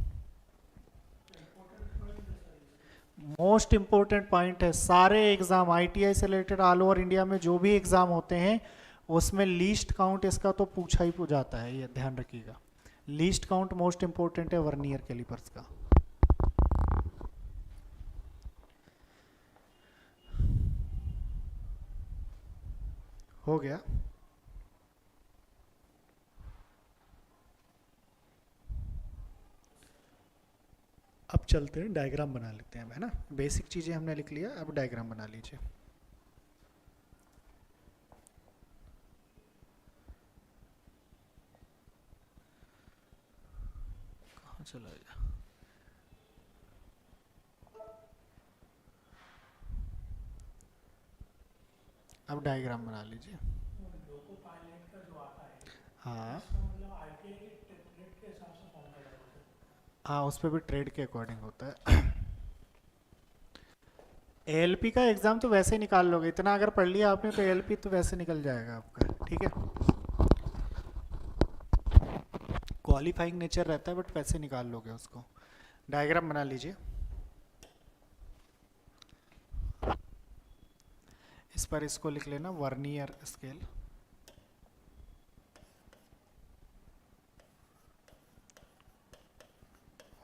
मोस्ट इंपॉर्टेंट पॉइंट है, सारे एग्जाम ITI से रिलेटेड ऑल ओवर इंडिया में जो भी एग्जाम होते हैं उसमें लीस्ट काउंट इसका तो पूछा ही जाता है, ये ध्यान रखिएगा। लीस्ट काउंट मोस्ट इंपॉर्टेंट है वर्नियर कैलिपर्स का। हो गया। अब चलते हैं डायग्राम बना लेते हैं, है ना। बेसिक चीजें हमने लिख लिया, अब डायग्राम बना लीजिए। कहाँ चला गया? अब डायग्राम बना लीजिए। हाँ हाँ, उस पर भी ट्रेड के अकॉर्डिंग होता है। ALP का एग्जाम तो वैसे निकाल लोगे, इतना अगर पढ़ लिया आपने तो ALP तो वैसे निकल जाएगा आपका। ठीक है, क्वालिफाइंग नेचर रहता है बट वैसे निकाल लोगे उसको। डायग्राम बना लीजिए। इस पर इसको लिख लेना वर्नियर स्केल।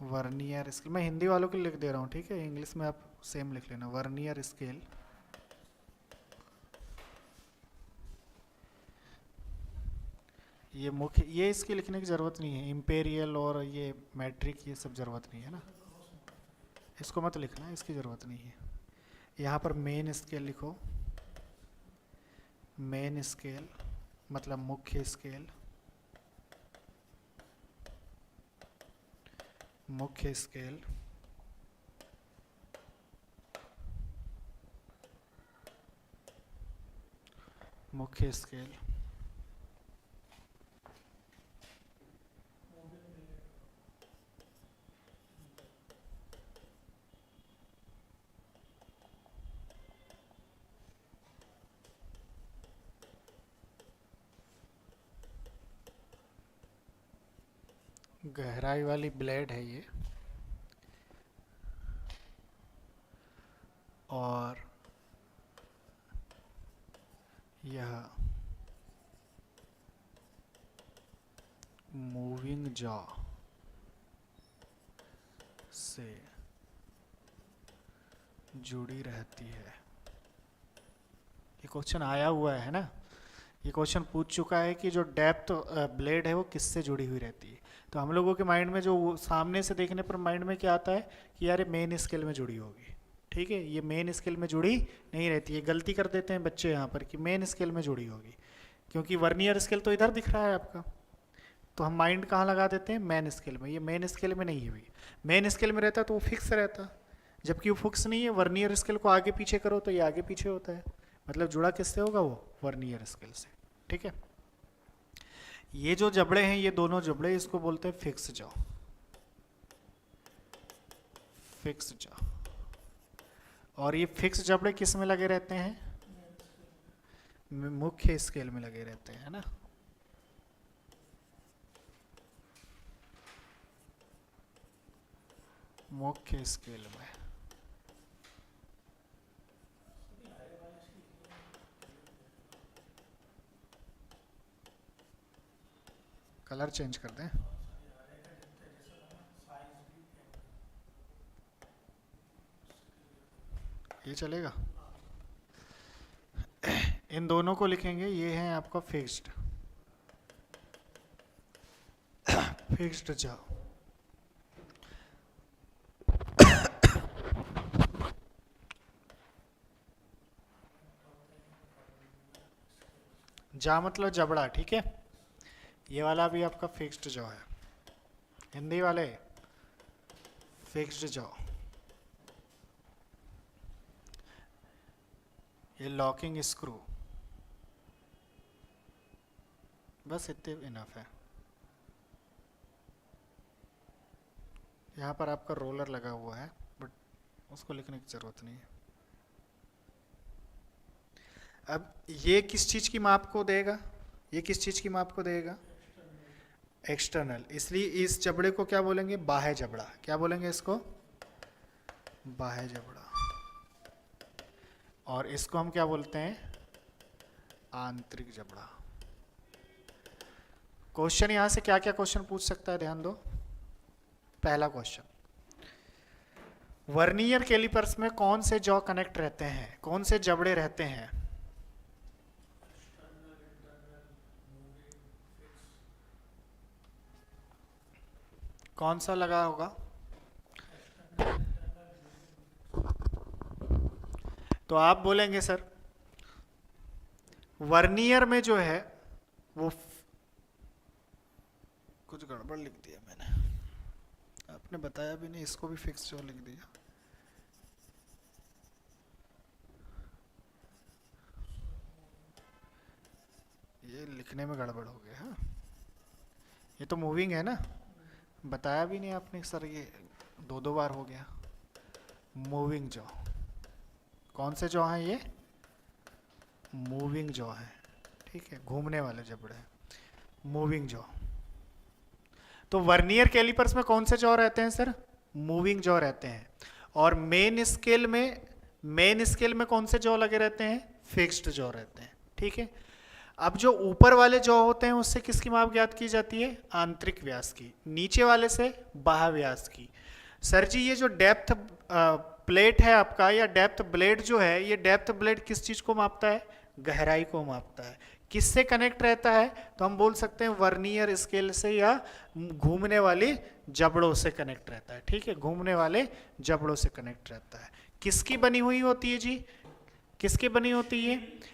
वर्नियर स्केल मैं हिंदी वालों के लिख दे रहा हूँ, ठीक है, इंग्लिश में आप सेम लिख लेना। वर्नियर स्केल ये मुख्य, ये इसकी लिखने की ज़रूरत नहीं है। इंपेरियल और ये मैट्रिक ये सब ज़रूरत नहीं है ना, इसको मत लिखना, इसकी ज़रूरत नहीं है। यहाँ पर मेन स्केल लिखो। मेन स्केल मतलब मुख्य स्केल, मुख्य स्केल मुख्य स्केल, गहराई वाली ब्लेड है ये, और यह मूविंग जॉ से जुड़ी रहती है। ये क्वेश्चन आया हुआ है ना, ये क्वेश्चन पूछ चुका है कि जो डेप्थ ब्लेड है वो किससे जुड़ी हुई रहती है। तो हम लोगों के माइंड में जो सामने से देखने पर माइंड में क्या आता है कि यार ये मेन स्केल में जुड़ी होगी, ठीक है। ये मेन स्केल में जुड़ी नहीं रहती है, गलती कर देते हैं बच्चे यहाँ पर कि मेन स्केल में जुड़ी होगी, क्योंकि वर्नियर स्केल तो इधर दिख रहा है आपका, तो हम माइंड कहाँ लगा देते हैं, मेन स्केल में। ये मेन स्केल में नहीं है भाई, मेन स्केल में रहता तो वो फिक्स रहता, जबकि वो फिक्स नहीं है। वर्नियर स्केल को आगे पीछे करो तो ये आगे पीछे होता है, मतलब जुड़ा किससे होगा, वो वर्नियर स्केल से, ठीक है। ये जो जबड़े हैं, ये दोनों जबड़े, इसको बोलते हैं फिक्स जॉ, फिक्स जॉ। और ये फिक्स जबड़े किस में लगे रहते हैं, मुख्य स्केल में लगे रहते हैं, है ना। मुख्य स्केल में। कलर चेंज कर दें, ये चलेगा। इन दोनों को लिखेंगे, ये है आपका फिक्स्ड, फिक्स्ड जॉ। जा मतलब जबड़ा, ठीक है। ये वाला भी आपका फिक्स्ड जॉ है, हिंदी वाले फिक्स्ड जॉ। ये लॉकिंग स्क्रू, बस इतने इनफ है। यहाँ पर आपका रोलर लगा हुआ है, बट उसको लिखने की जरूरत नहीं है। अब ये किस चीज की माप को देगा, ये किस चीज की माप को देगा, एक्सटर्नल। इसलिए इस जबड़े को क्या बोलेंगे, बाह्य जबड़ा। क्या बोलेंगे इसको, बाह्य जबड़ा। और इसको हम क्या बोलते हैं, आंतरिक जबड़ा। क्वेश्चन यहां से क्या क्या क्वेश्चन पूछ सकता है, ध्यान दो। पहला क्वेश्चन, वर्नियर कैलिपर्स में कौन से जॉ कनेक्ट रहते हैं, कौन से जबड़े रहते हैं। कौन सा लगा होगा, तो आप बोलेंगे सर वर्नियर में जो है वो कुछ गड़बड़ लिख दिया मैंने, आपने बताया भी नहीं, इसको भी फिक्स जो लिख दिया। ये लिखने में गड़बड़ हो गया। हाँ, ये तो मूविंग है ना, बताया भी नहीं आपने सर, ये दो बार हो गया। मूविंग जॉ, कौन से जॉ हैं ये, मूविंग जॉ है, ठीक है, घूमने वाले जबड़े, मूविंग जॉ। तो वर्नियर कैलिपर्स में कौन से जॉ रहते हैं सर, मूविंग जॉ रहते हैं। और मेन स्केल में कौन से जॉ लगे रहते हैं, फिक्स्ड जॉ रहते हैं, ठीक है। अब जो ऊपर वाले जॉ होते हैं उससे किसकी माप ज्ञात की जाती है, आंतरिक व्यास की। नीचे वाले से बाह्य व्यास की। सर जी ये जो डेप्थ प्लेट है आपका, या डेप्थ ब्लेड जो है, ये डेप्थ ब्लेड किस चीज को मापता है, गहराई को मापता है। किससे कनेक्ट रहता है, तो हम बोल सकते हैं वर्नियर स्केल से या घूमने वाली जबड़ों से कनेक्ट रहता है, ठीक है, घूमने वाले जबड़ों से कनेक्ट रहता है। किसकी बनी हुई होती है जी, किसकी बनी होती है,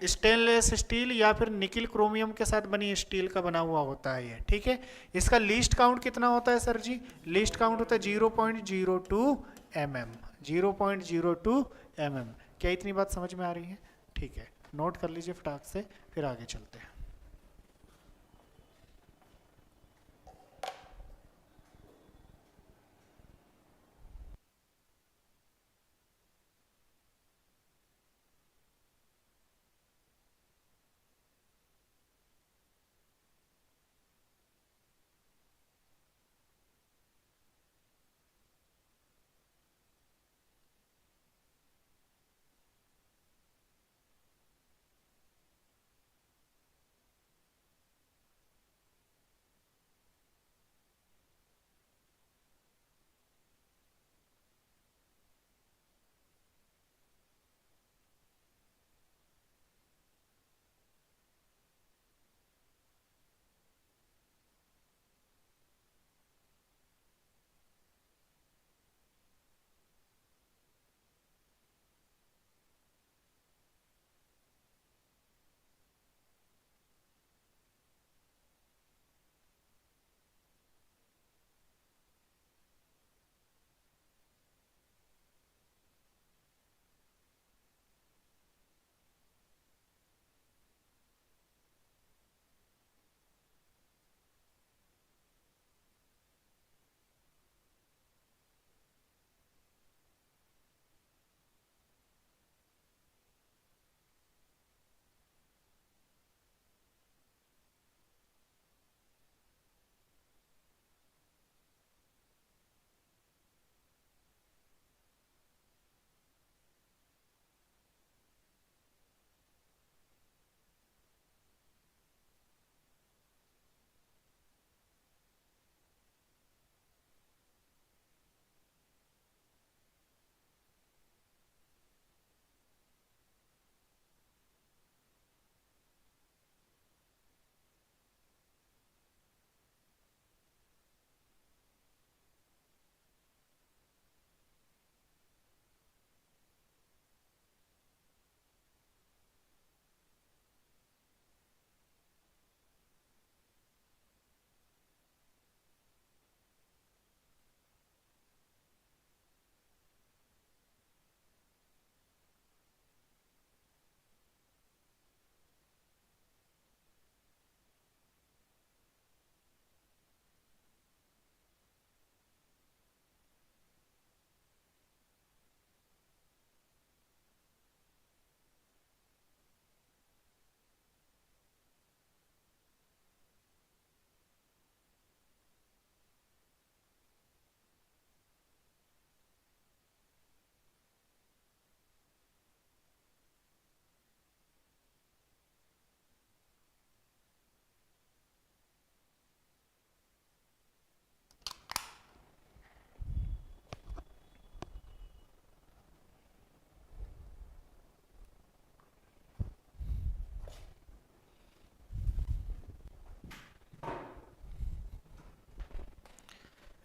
स्टेनलेस स्टील या फिर निकिल क्रोमियम के साथ बनी स्टील का बना हुआ होता है ये, ठीक है। इसका लीस्ट काउंट कितना होता है सर जी, लीस्ट काउंट होता है 0.02 mm, 0.02 mm। क्या इतनी बात समझ में आ रही है, ठीक है। नोट कर लीजिए फटाक से, फिर आगे चलते हैं।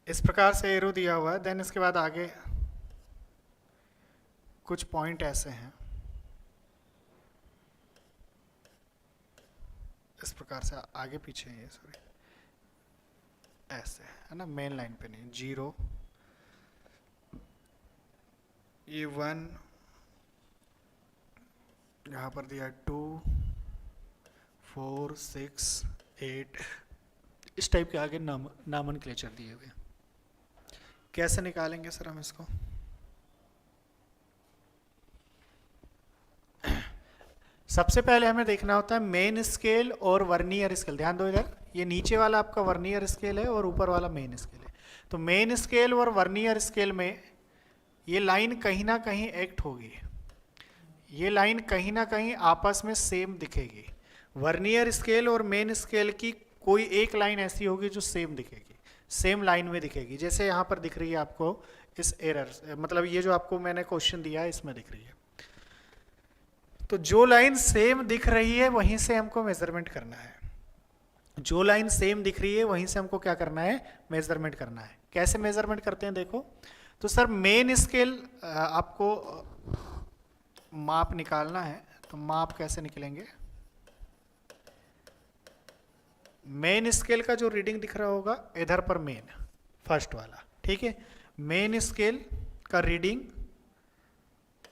इस प्रकार से एरो दिया हुआ है। देन इसके बाद आगे कुछ पॉइंट ऐसे हैं, इस प्रकार से आगे पीछे ये सॉरी ऐसे है ना, मेन लाइन पे नहीं, 0 ये 1 यहाँ पर दिया 2 4 6 8 इस टाइप के आगे नामनक्लेचर दिए हुए। कैसे निकालेंगे सर हम इसको? सबसे पहले हमें देखना होता है मेन स्केल और वर्नियर स्केल। ध्यान दो इधर, ये नीचे वाला आपका वर्नियर स्केल है और ऊपर वाला मेन स्केल है। तो मेन स्केल और वर्नियर स्केल में ये लाइन कहीं ना कहीं एक्ट होगी, ये लाइन कहीं ना कहीं आपस में सेम दिखेगी। वर्नियर स्केल और मेन स्केल की कोई एक लाइन ऐसी होगी जो सेम दिखेगी, सेम लाइन में दिखेगी। जैसे यहाँ पर दिख रही है आपको इस एरर, मतलब ये जो आपको मैंने क्वेश्चन दिया है इसमें दिख रही है। तो जो लाइन सेम दिख रही है वहीं से हमको मेजरमेंट करना है, जो लाइन सेम दिख रही है वहीं से हमको क्या करना है, मेजरमेंट करना है। कैसे मेजरमेंट करते हैं देखो, तो सर मेन स्केल आपको माप निकालना है, तो माप कैसे निकलेंगे? मेन स्केल का जो रीडिंग दिख रहा होगा इधर पर मेन फर्स्ट वाला, ठीक है, मेन स्केल का reading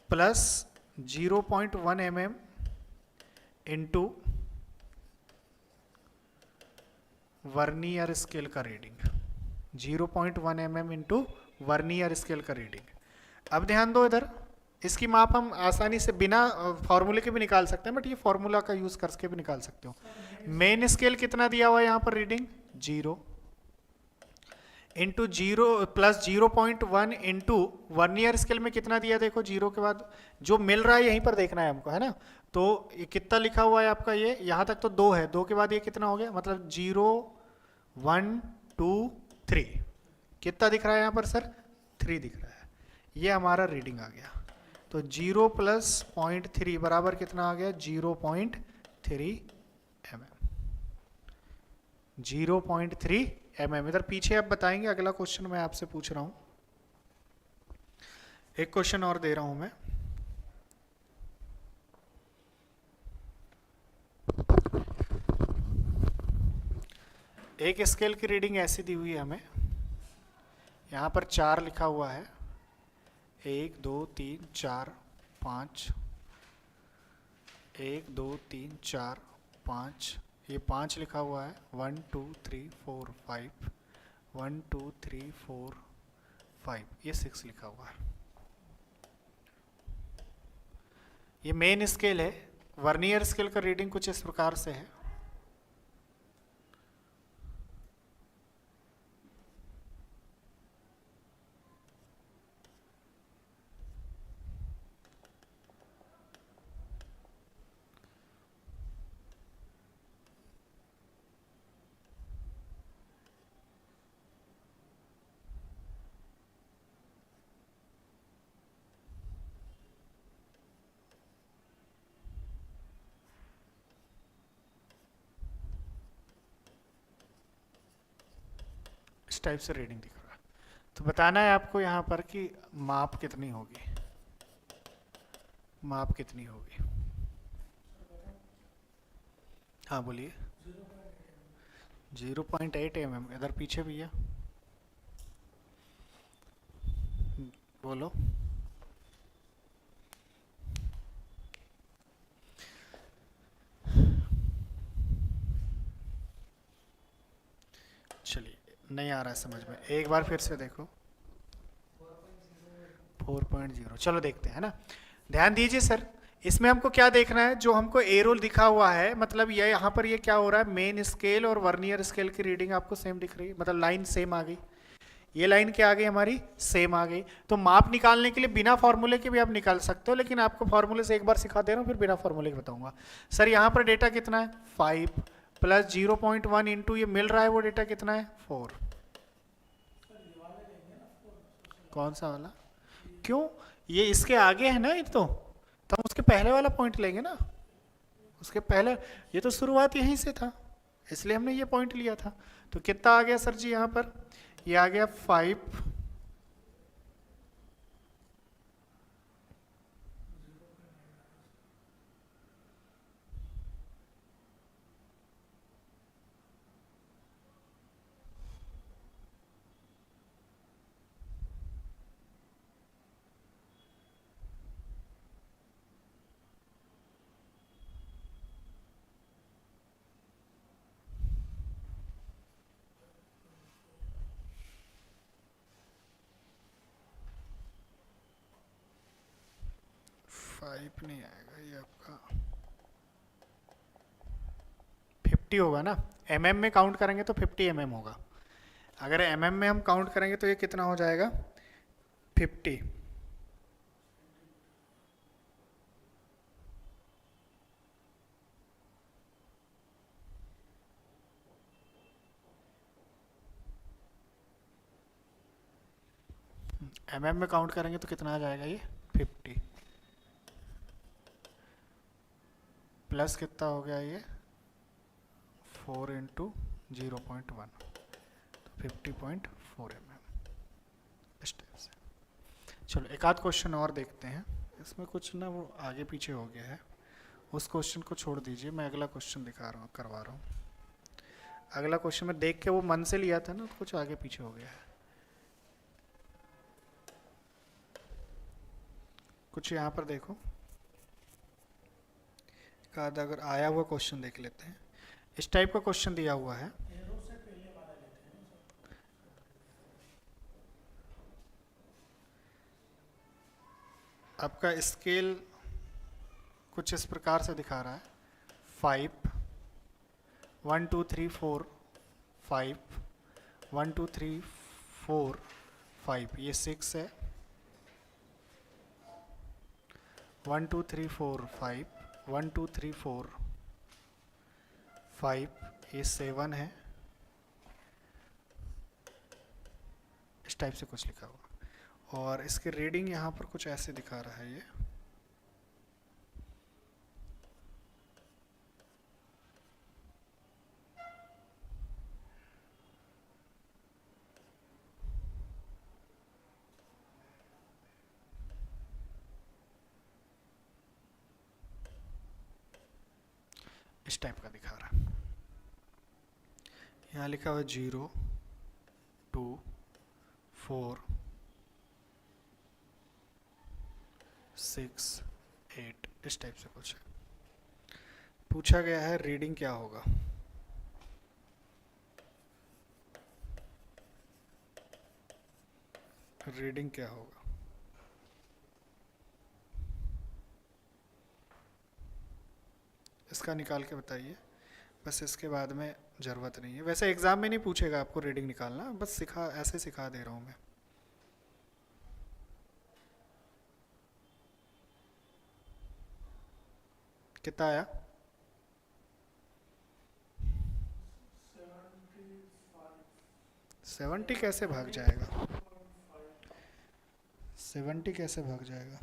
plus 0.1 mm into vernier scale का reading, 0.1 mm into vernier scale का रीडिंग। अब ध्यान दो इधर, इसकी माप हम आसानी से बिना फॉर्मूले के भी निकाल सकते हैं, बट ये फॉर्मूला का यूज करके भी निकाल सकते हो। मेन स्केल कितना दिया हुआ है यहाँ पर reading 0 into 0 plus 0.1 into vernier scale में कितना दिया, देखो 0 के बाद जो मिल रहा है यहीं पर देखना है हमको, है ना। तो ये कितना लिखा हुआ है आपका, ये यहाँ तक तो 2 है, 2 के बाद ये कितना हो गया, मतलब 0 1 2 3, कितना दिख रहा है यहाँ पर सर 3 दिख रहा है, ये हमारा रीडिंग आ गया। तो 0 प्लस 0.3 बराबर कितना आ गया 0.3 mm, 0.3 mm। इधर पीछे आप बताएंगे, अगला क्वेश्चन मैं आपसे पूछ रहा हूं, एक क्वेश्चन और दे रहा हूं मैं। एक स्केल की रीडिंग ऐसी दी हुई है हमें, यहां पर 4 लिखा हुआ है, 1 2 3 4 5, 1 2 3 4 5, ये 5 लिखा हुआ है, 1 2 3 4 5, 1 2 3 4 5, ये 6 लिखा हुआ है। ये मेन स्केल है, वर्नियर स्केल का रीडिंग कुछ इस प्रकार से है। इस टाइप से रीडिंग दिख रहा है। तो बताना है आपको यहाँ पर कि माप कितनी होगी, माप कितनी होगी। हाँ बोलिए। 0.8 mm, इधर पीछे भी है, बोलो। चलिए नहीं आ रहा है समझ में, एक बार फिर से देखो। 4.0, चलो देखते हैं ना। ध्यान दीजिए सर, इसमें हमको क्या देखना है, जो हमको एरो दिखा हुआ है, मतलब ये यहाँ पर ये क्या हो रहा है, मेन स्केल और वर्नियर स्केल की रीडिंग आपको सेम दिख रही है, मतलब लाइन सेम आ गई, ये लाइन क्या आ गई हमारी सेम आ गई। तो माप निकालने के लिए बिना फॉर्मूले के भी आप निकाल सकते हो, लेकिन आपको फॉर्मूले से एक बार सिखा दे रहा हूँ, फिर बिना फॉर्मूले के बताऊंगा। सर यहाँ पर डेटा कितना है 5 प्लस 0.1 इंटू ये मिल रहा है वो डेटा कितना है 4। कौन सा वाला, क्यों, ये इसके आगे है ना, ये तो हम उसके पहले वाला पॉइंट लेंगे ना, उसके पहले, ये तो शुरुआत यहीं से था, इसलिए हमने ये पॉइंट लिया था। तो कितना आ गया सर जी यहाँ पर, ये आ गया 5 5 नहीं आएगा, ये आपका 50 होगा ना, mm में काउंट करेंगे तो 50 mm होगा, अगर mm में हम काउंट करेंगे तो ये कितना हो जाएगा 50। mm में काउंट करेंगे तो कितना आ जाएगा ये 50, प्लस कितना हो गया ये 4 इंटू 0.1, तो 50.4 mm, इस टाइप से। चलो एक आध क्वेश्चन और देखते हैं, इसमें कुछ ना वो आगे पीछे हो गया है, उस क्वेश्चन को छोड़ दीजिए, मैं अगला क्वेश्चन दिखा रहा हूँ, करवा रहा हूँ। अगला क्वेश्चन में देख के वो मन से लिया था ना, तो कुछ आगे पीछे हो गया है, कुछ यहाँ पर देखो, एक आधा अगर आया हुआ क्वेश्चन देख लेते हैं। इस टाइप का क्वेश्चन दिया हुआ है, आपका स्केल कुछ इस प्रकार से दिखा रहा है, 5 1 2 3 4 5 1 2 3 4 5, ये 6 है, 1 2 3 4 5 1 2 3 4 5, ये 7 है, इस टाइप से कुछ लिखा हुआ। और इसकी रीडिंग यहाँ पर कुछ ऐसे दिखा रहा है, ये इस टाइप का दिखा रहा है। यहाँ लिखा हुआ 0 2 4 6 8, इस टाइप से कुछ है। पूछा गया है रीडिंग क्या होगा। रीडिंग क्या होगा, इसका निकाल के बताइए। बस इसके बाद में ज़रूरत नहीं है, वैसे एग्ज़ाम में नहीं पूछेगा आपको रीडिंग निकालना, बस सिखा ऐसे सिखा दे रहा हूँ मैं। कितना आया? 70 कैसे भाग जाएगा? 70 कैसे भाग जाएगा?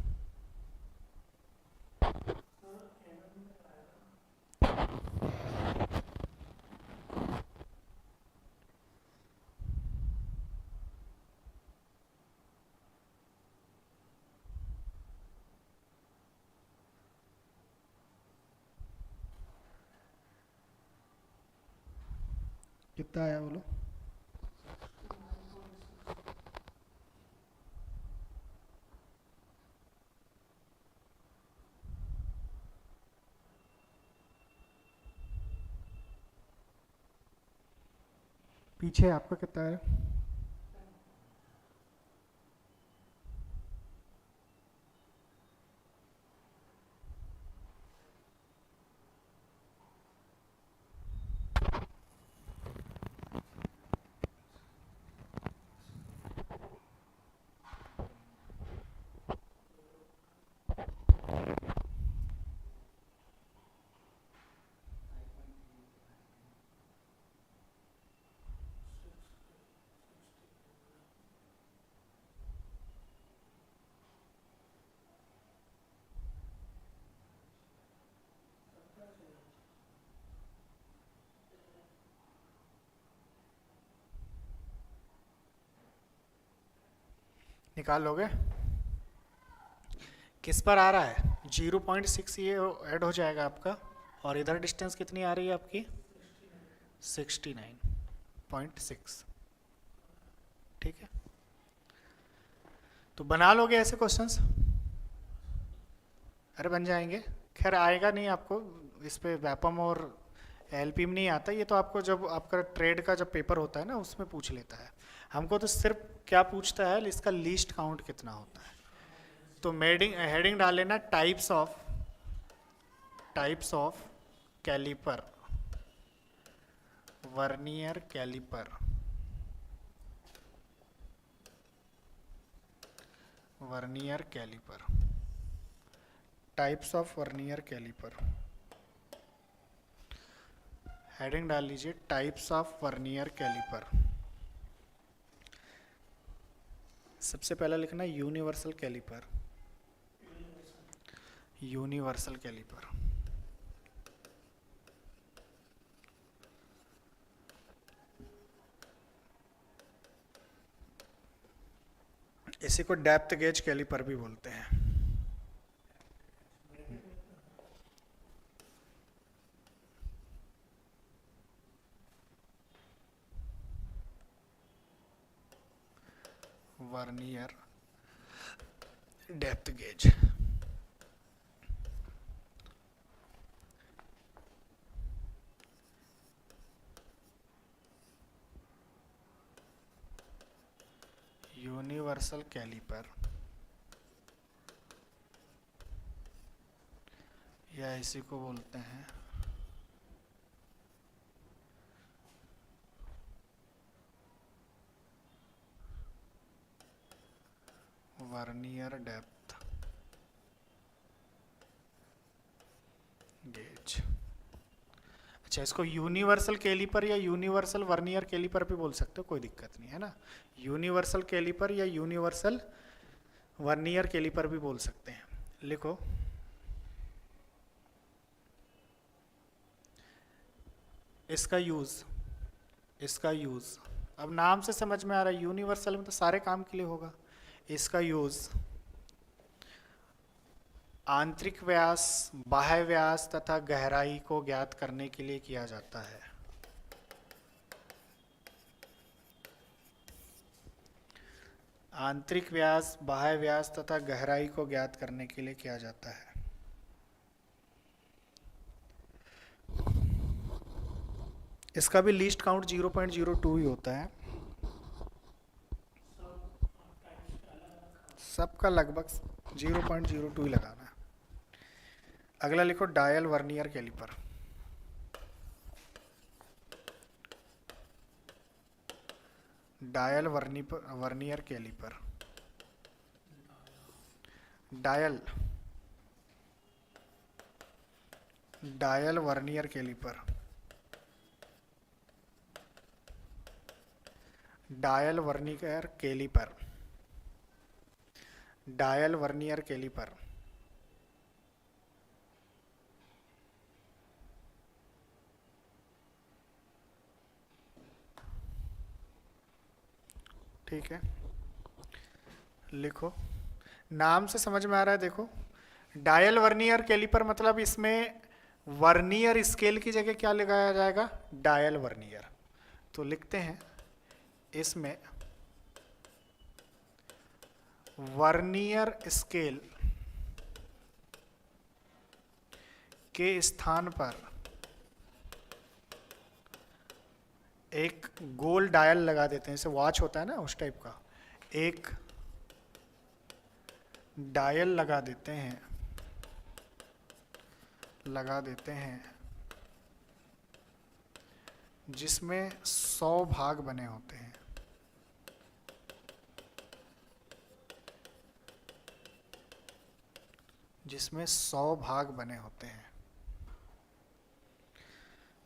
कितना आया बोलो? पीछे आपका कितना है? निकाल लोगे? किस पर आ रहा है? 0.6 ये ऐड हो जाएगा आपका, और इधर डिस्टेंस कितनी आ रही है आपकी? 69.6। ठीक है, तो बना लोगे ऐसे क्वेश्चंस? अरे बन जाएंगे, खैर आएगा नहीं आपको, इस पे व्यापम और एलपी में नहीं आता ये, तो आपको जब आपका ट्रेड का जब पेपर होता है ना उसमें पूछ लेता है। हमको तो सिर्फ क्या पूछता है, इसका लीस्ट काउंट कितना होता है। तो हेडिंग डाल लेना types of calliper, vernier calliper, vernier calliper, types of vernier calliper. Heading डाल लीजिए टाइप्स ऑफ वर्नियर कैलिपर। सबसे पहला लिखना यूनिवर्सल कैलिपर, यूनिवर्सल कैलिपर। इसी को डेप्थ गेज कैलिपर भी बोलते हैं। Vernier depth gauge. Universal calliper या इसी को बोलते हैं वर्नियर डेप्थ गेज। अच्छा, इसको यूनिवर्सल कैलिपर या यूनिवर्सल वर्नियर कैलिपर भी बोल सकते हो, कोई दिक्कत नहीं है ना। यूनिवर्सल कैलिपर या यूनिवर्सल वर्नियर कैलिपर भी बोल सकते हैं। लिखो, इसका यूज अब नाम से समझ में आ रहा है, यूनिवर्सल में तो सारे काम के लिए होगा। इसका यूज आंतरिक व्यास, बाह्य व्यास तथा गहराई को ज्ञात करने के लिए किया जाता है। आंतरिक व्यास, बाह्य व्यास तथा गहराई को ज्ञात करने के लिए किया जाता है। इसका भी लीस्ट काउंट 0.02 ही होता है। सबका लगभग 0.02 ही लगाना है। अगला लिखो dial vernier calliper. Dial vernier calliper, dial vernier calliper, dial vernier calliper, dial vernier calliper. ठीक है, लिखो, नाम से समझ में आ रहा है। देखो, डायल वर्नियर कैलिपर मतलब इसमें वर्नियर स्केल की जगह क्या लगाया जाएगा, डायल वर्नियर। तो लिखते हैं, इसमें वर्नियर स्केल के स्थान पर एक गोल डायल लगा देते हैं, जैसे वॉच होता है ना उस टाइप का एक डायल लगा देते हैं जिसमें 100 भाग बने होते हैं। जिसमें 100 भाग बने होते हैं,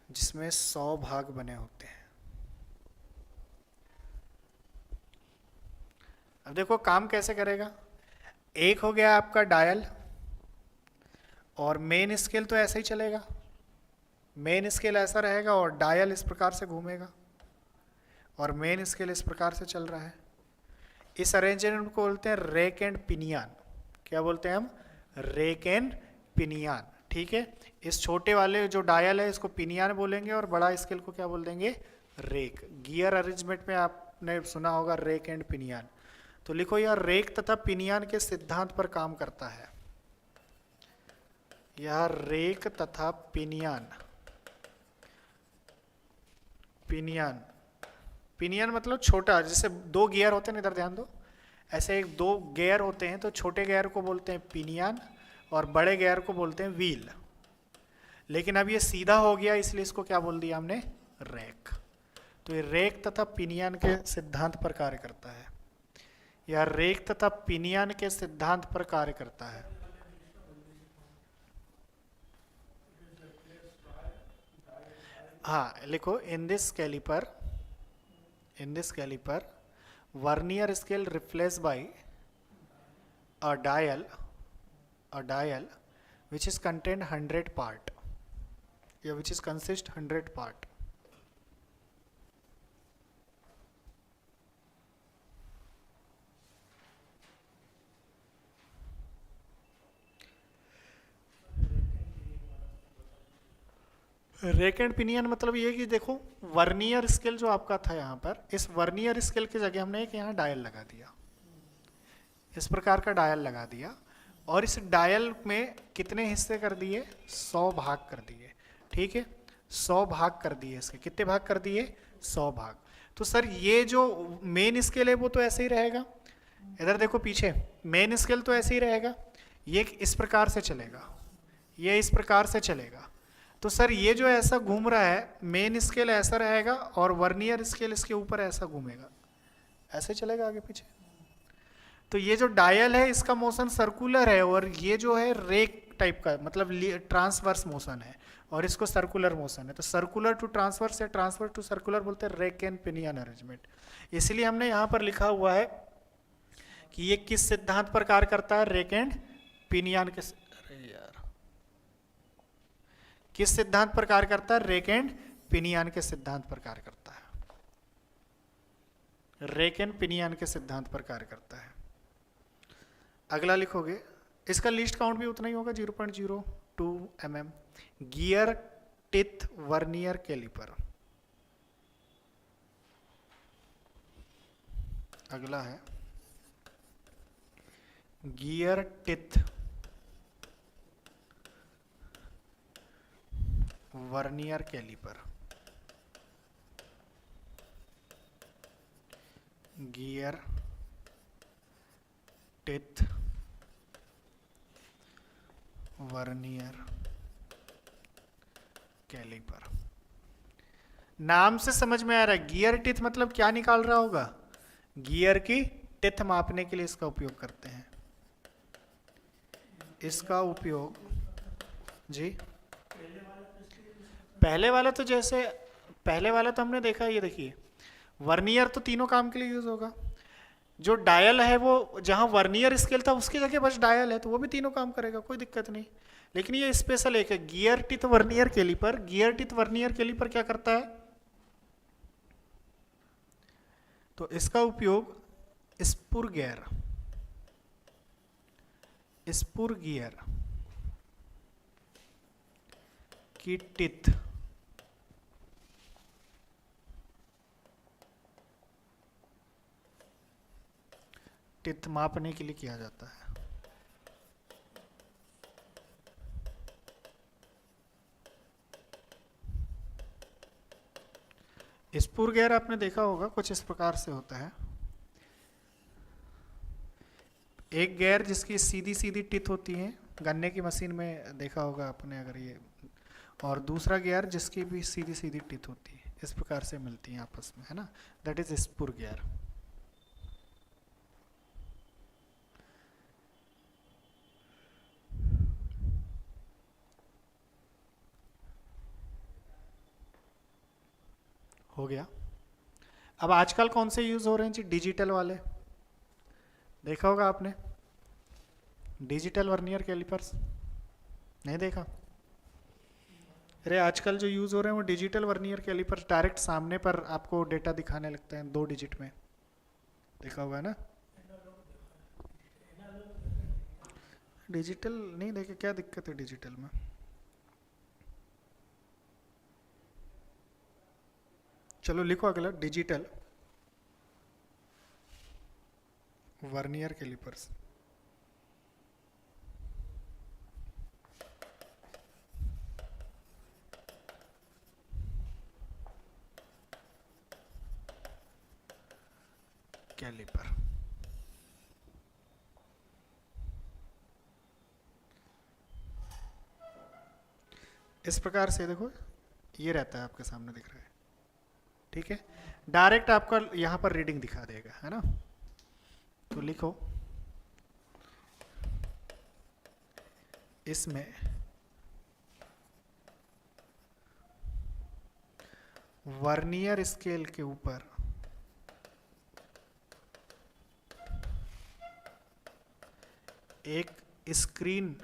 जिसमें 100 भाग बने होते हैं। अब देखो काम कैसे करेगा। एक हो गया आपका डायल, और मेन स्केल तो ऐसा ही चलेगा। मेन स्केल ऐसा रहेगा और डायल इस प्रकार से घूमेगा, और मेन स्केल इस प्रकार से चल रहा है। इस अरेंजमेंट को बोलते हैं रेक एंड पिनियन। क्या बोलते हैं हम, रेक एंड पिनियन। ठीक है, इस छोटे वाले जो डायल है इसको पिनियन बोलेंगे, और बड़ा स्केल को क्या बोल देंगे, रेक। गियर अरेंजमेंट में आपने सुना होगा रेक एंड पिनियन। तो लिखो, यह रेक तथा पिनियन के सिद्धांत पर काम करता है। यह रेक तथा पिनियन, पिनियन मतलब छोटा, जैसे 2 गियर होते हैं, इधर ध्यान दो, ऐसे एक 2 गियर होते हैं, तो छोटे गियर को बोलते हैं पिनियन और बड़े गियर को बोलते हैं व्हील। लेकिन अब ये सीधा हो गया, इसलिए इसको क्या बोल दिया हमने, रेक। तो ये रेक तथा पिनियन के सिद्धांत पर कार्य करता है। यह रेक तथा पिनियन के सिद्धांत पर कार्य करता है। हाँ, लिखो, in this calliper vernier scale replace by a dial which is contain 100 part, yeah, which is consist 100 part. Rack and pinion मतलब ये कि देखो, वर्नियर स्केल जो आपका था यहाँ पर, इस वर्नियर स्केल की जगह हमने एक यहाँ डायल लगा दिया, इस प्रकार का डायल लगा दिया, और इस डायल में कितने हिस्से कर दिए, 100 भाग कर दिए। ठीक है, 100 भाग कर दिए। इसके कितने भाग कर दिए, 100 भाग। तो सर ये जो मेन स्केल है वो तो ऐसे ही रहेगा, इधर देखो पीछे, मेन स्केल तो ऐसे ही रहेगा, ये इस प्रकार से चलेगा, ये इस प्रकार से चलेगा। तो सर ये जो ऐसा घूम रहा है, मेन स्केल ऐसा रहेगा और वर्नियर स्केल इसके ऊपर ऐसा घूमेगा, ऐसे चलेगा आगे पीछे। तो ये जो डायल है इसका मोशन सर्कुलर है, और ये जो है रेक टाइप का, मतलब ट्रांसवर्स मोशन है, और इसको सर्कुलर मोशन है। तो सर्कुलर टू ट्रांसवर्स या ट्रांसफर टू सर्कुलर बोलते हैं रेक एंड पिनियन अरेंजमेंट। इसलिए हमने यहाँ पर लिखा हुआ है कि ये किस सिद्धांत पर कार्य करता है, रेक एंड पिनियन के, अरे यार, किस सिद्धांत पर कार्य करता है, रेक एंड पिनियन के सिद्धांत पर कार्य करता है, रेक एंड पिनियन के सिद्धांत पर कार्य करता है। अगला लिखोगे, इसका लीस्ट काउंट भी उतना ही होगा 0.02 mm। Gear teeth vernier calliper. अगला है gear teeth vernier calliper. Gear teeth vernier calliper. नाम से समझ में आ रहा है, गियर टिथ मतलब क्या निकाल रहा होगा, गियर की टिथ मापने के लिए इसका उपयोग करते हैं। इसका उपयोग जी, पहले वाला तो जैसे, पहले वाला तो हमने देखा, ये देखिए वर्नियर तो तीनों काम के लिए यूज होगा। जो डायल है वो जहां वर्नियर स्केल था उसकी जगह बस डायल है, तो वो भी तीनों काम करेगा, कोई दिक्कत नहीं। लेकिन ये स्पेशल एक है, gear teeth vernier calliper. Gear teeth vernier calliper क्या करता है, तो इसका उपयोग स्पुर गियर, स्पुर गियर की टिथ टिथ मापने के लिए किया जाता है। स्पुर गियर आपने देखा होगा कुछ इस प्रकार से होता है, एक गियर जिसकी सीधी सीधी टिथ होती है, गन्ने की मशीन में देखा होगा आपने अगर ये, और दूसरा गियर जिसकी भी सीधी सीधी टिथ होती है, इस प्रकार से मिलती है आपस में, है ना, दैट इज स्पुर गियर। हो गया। अब आजकल कौन से यूज हो रहे हैं जी, डिजिटल वाले, देखा होगा आपने डिजिटल वर्नियर कैलिपर्स, नहीं देखा? अरे आजकल जो यूज हो रहे हैं वो डिजिटल वर्नियर कैलिपर्स, डायरेक्ट सामने पर आपको डेटा दिखाने लगते हैं 2 डिजिट में, देखा होगा ना? डिजिटल नहीं देखे, क्या दिक्कत है डिजिटल में? चलो लिखो अगला, डिजिटल वर्नियर कैलिपर्स। कैलिपर इस प्रकार से देखो, ये रहता है आपके सामने दिख रहा है, ठीक है, डायरेक्ट आपका यहां पर रीडिंग दिखा देगा, है ना? तो लिखो, इसमें वर्नियर स्केल के ऊपर एक स्क्रीन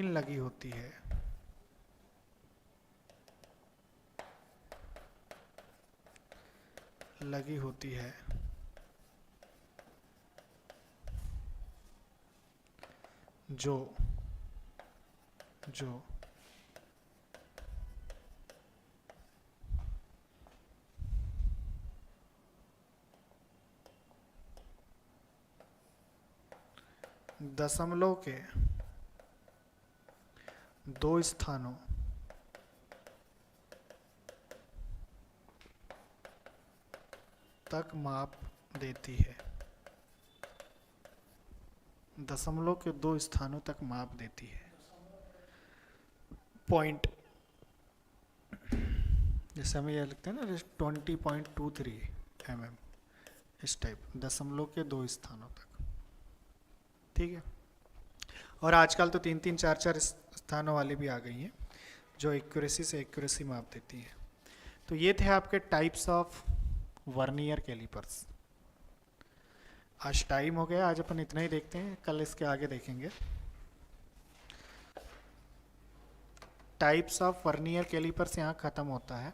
लगी होती है, जो दशमलव के 2 स्थानों तक माप देती है, दशमलव के 2 स्थानों तक माप देती है। पॉइंट, जैसे हमें यह लिखते हैं ना 20.23 mm, इस टाइप, दशमलव के 2 स्थानों तक। ठीक है, और आजकल तो 3-3, 4-4 स्थानों वाली भी आ गई हैं जो एक्यूरेसी से एक्यूरेसी माप देती है। तो ये थे आपके टाइप्स ऑफ वर्नियर कैलिपर्स। आज टाइम हो गया, आज अपन इतना ही देखते हैं, कल इसके आगे देखेंगे। टाइप्स ऑफ वर्नियर कैलिपर्स यहाँ ख़त्म होता है।